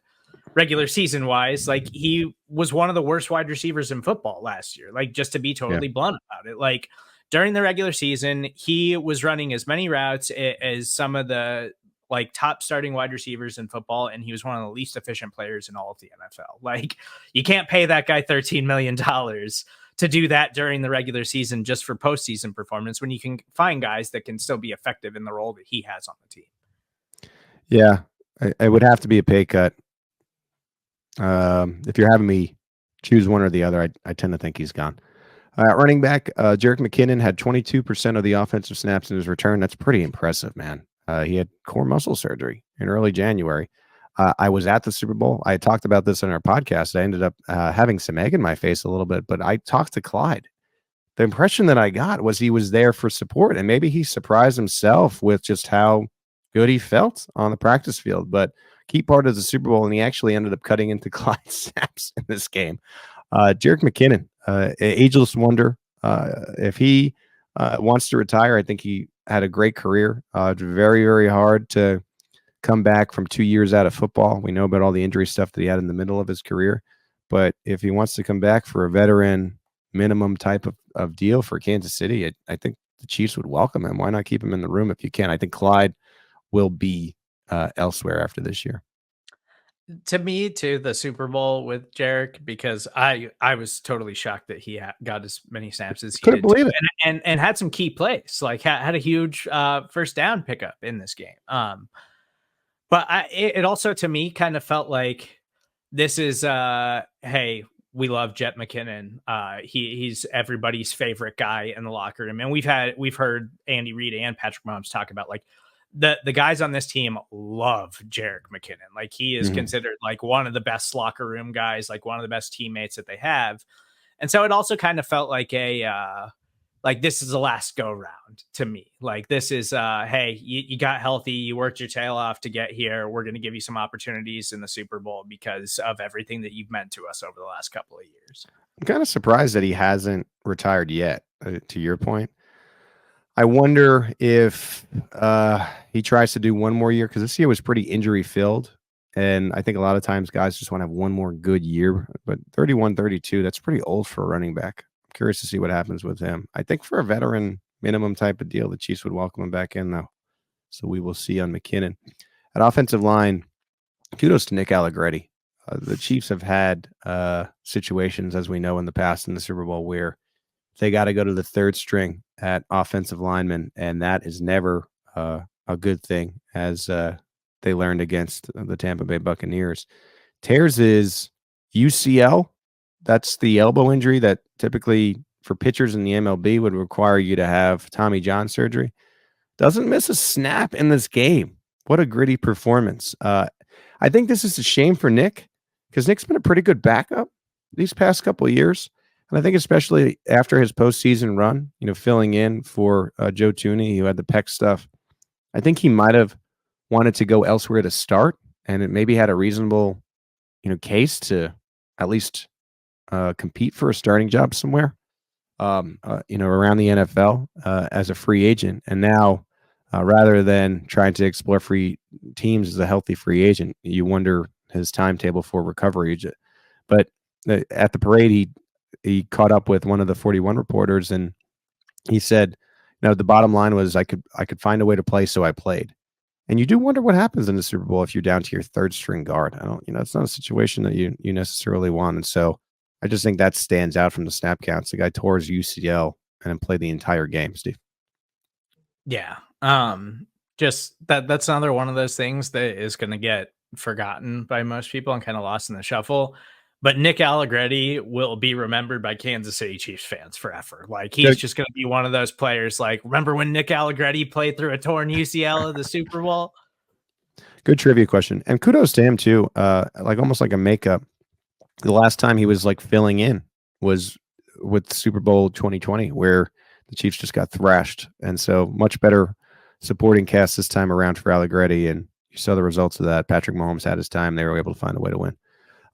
regular season wise, like he was one of the worst wide receivers in football last year. Like just to be Yeah, totally blunt about it, like during the regular season, he was running as many routes as some of the like top starting wide receivers in football, and he was one of the least efficient players in all of the NFL. Like you can't pay that guy $13 million to do that during the regular season just for postseason performance when you can find guys that can still be effective in the role that he has on the team. yeah, it would have to be a pay cut. If you're having me choose one or the other, I tend to think he's gone. Running back, Jerick McKinnon had 22% of the offensive snaps in his return. That's pretty impressive, man. He had core muscle surgery in early January. I was at the Super Bowl. I had talked about this on our podcast. I ended up having some egg in my face a little bit, but I talked to Clyde. The impression that I got was he was there for support, and maybe he surprised himself with just how good he felt on the practice field. But key part of the Super Bowl, and he actually ended up cutting into Clyde's snaps in this game. Jerick McKinnon, ageless wonder. If he wants to retire, I think he had a great career. Very, very hard to come back from 2 years out of football. We know about all the injury stuff that he had in the middle of his career. But if he wants to come back for a veteran minimum type of deal for Kansas City, I think the Chiefs would welcome him. Why not keep him in the room if you can? I think Clyde will be elsewhere after this year. To me, to the Super Bowl with Jarek, because I was totally shocked that he got as many snaps as he Couldn't did too, believe it. and had some key plays, like had a huge first down pickup in this game. But it also to me kind of felt like this is hey, we love Jet McKinnon. He's everybody's favorite guy in the locker room, and we've heard Andy Reid and Patrick Mahomes talk about like the guys on this team love Jerick McKinnon. Like he is considered like one of the best locker room guys, like one of the best teammates that they have. And so it also kind of felt like a like this is the last go round to me. Like this is hey, you got healthy, you worked your tail off to get here. We're going to give you some opportunities in the Super Bowl because of everything that you've meant to us over the last couple of years. I'm kind of surprised that he hasn't retired yet. To your point, I wonder if he tries to do one more year because this year was pretty injury filled. And I think a lot of times guys just want to have one more good year. But 31, 32, that's pretty old for a running back. I'm curious to see what happens with him. I think for a veteran minimum type of deal, the Chiefs would welcome him back in, though. So we will see on McKinnon. At offensive line, kudos to Nick Allegretti. The Chiefs have had situations, as we know, in the past in the Super Bowl where they got to go to the third string at offensive lineman, and that is never a good thing, as they learned against the Tampa Bay Buccaneers. Tears is UCL. That's the elbow injury that typically for pitchers in the MLB would require you to have Tommy John surgery. Doesn't miss a snap in this game. What a gritty performance. I think this is a shame for Nick because Nick's been a pretty good backup these past couple of years. And I think especially after his postseason run, filling in for Joe Thuney, who had the pec stuff, I think he might have wanted to go elsewhere to start, and it maybe had a reasonable, case to at least compete for a starting job somewhere, around the NFL as a free agent. And now, rather than trying to explore free teams as a healthy free agent, you wonder his timetable for recovery. But at the parade, he caught up with one of the 41 reporters, and he said, the bottom line was I could find a way to play, so I played. And you do wonder what happens in the Super Bowl if you're down to your third string guard. I don't, it's not a situation that you necessarily want. And so I just think that stands out from the snap counts. The guy tore his UCL and then played the entire game, Steve. Yeah. Just that's another one of those things that is going to get forgotten by most people and kind of lost in the shuffle. But Nick Allegretti will be remembered by Kansas City Chiefs fans forever. Like he's just going to be one of those players. Like, remember when Nick Allegretti played through a torn UCL at the Super Bowl? Good trivia question, and kudos to him too. Like almost like a makeup. The last time he was like filling in was with Super Bowl 2020, where the Chiefs just got thrashed. And so much better supporting cast this time around for Allegretti. And you saw the results of that. Patrick Mahomes had his time. They were able to find a way to win.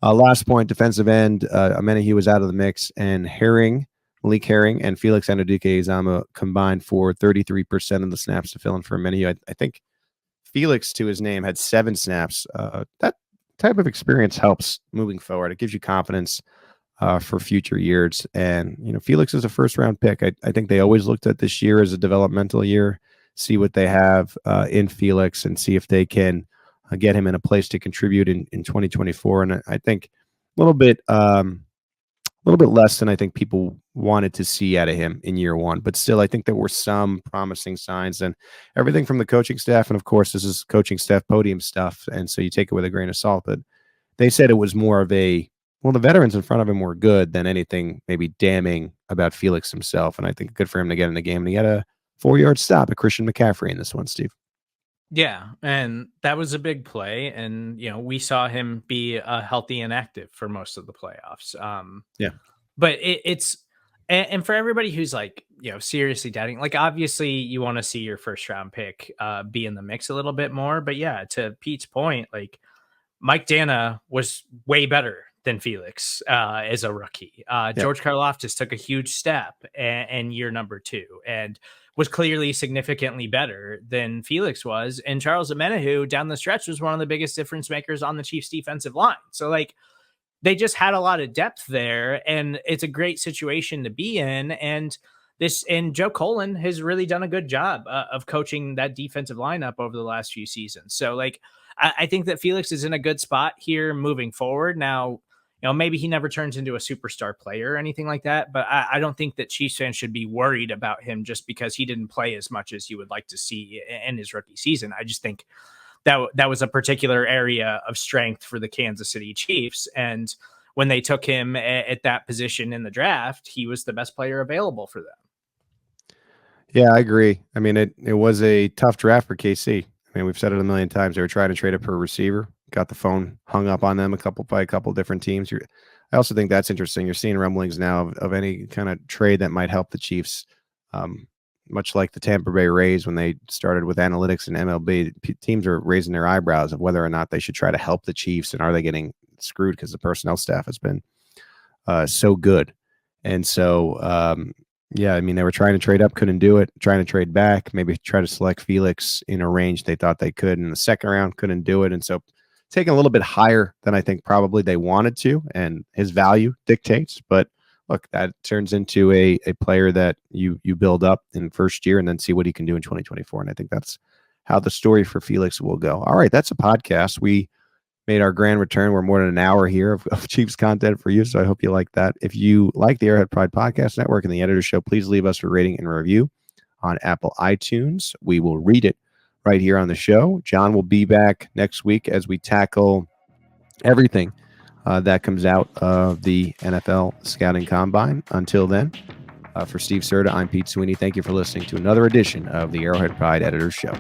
Last point, defensive end. Amenahue was out of the mix, and Malik Herring, and Felix Anudike-Uzomah combined for 33% of the snaps to fill in for Amenahue. I think Felix, to his name, had 7 snaps. That type of experience helps moving forward. It gives you confidence for future years. And, Felix is a first-round pick. I think they always looked at this year as a developmental year, see what they have in Felix and see if they can get him in a place to contribute in 2024. And I think a little bit less than I think people wanted to see out of him in year one. But still, I think there were some promising signs, and everything from the coaching staff. And of course, this is coaching staff podium stuff. And so you take it with a grain of salt. But they said it was more of the veterans in front of him were good than anything maybe damning about Felix himself. And I think good for him to get in the game. And he had a 4-yard stop at Christian McCaffrey in this one, Steve. Yeah, and that was a big play, and we saw him be healthy and active for most of the playoffs. Yeah, but it's and for everybody who's like seriously doubting, like obviously you want to see your first round pick be in the mix a little bit more. But yeah, to Pete's point, like Mike Dana was way better than Felix as a rookie. George Karlaftis took a huge step in year number 2 and was clearly significantly better than Felix was. And Charles Omenihu down the stretch was one of the biggest difference makers on the Chiefs defensive line. So like they just had a lot of depth there, and it's a great situation to be in. And Joe Colin has really done a good job of coaching that defensive lineup over the last few seasons. So like, I think that Felix is in a good spot here moving forward. Now, maybe he never turns into a superstar player or anything like that, but I don't think that Chiefs fans should be worried about him just because he didn't play as much as you would like to see in his rookie season. I just think that was a particular area of strength for the Kansas City Chiefs. And when they took him at that position in the draft, he was the best player available for them. Yeah, I agree. I mean, it was a tough draft for KC. I mean, we've said it a million times. They were trying to trade up for a receiver, got the phone hung up on them by a couple different teams. I also think that's interesting. You're seeing rumblings now of any kind of trade that might help the Chiefs, much like the Tampa Bay Rays when they started with analytics and MLB. Teams are raising their eyebrows of whether or not they should try to help the Chiefs, and are they getting screwed because the personnel staff has been so good. And so, yeah, I mean, they were trying to trade up, couldn't do it, trying to trade back, maybe try to select Felix in a range they thought they could in the second round, couldn't do it. And so taking a little bit higher than I think probably they wanted to, and his value dictates. But look, that turns into a player that you build up in first year and then see what he can do in 2024. And I think that's how the story for Felix will go. All right, that's a podcast. We made our grand return. We're more than an hour here of Chiefs content for you, so I hope you like that. If you like the Arrowhead Pride Podcast Network and the Editor's Show, please leave us a rating and review on Apple iTunes. We will read it right here on the show. John will be back next week as we tackle everything that comes out of the NFL Scouting Combine. Until then, for Steve Serda, I'm Pete Sweeney. Thank you for listening to another edition of the Arrowhead Pride Editor's Show.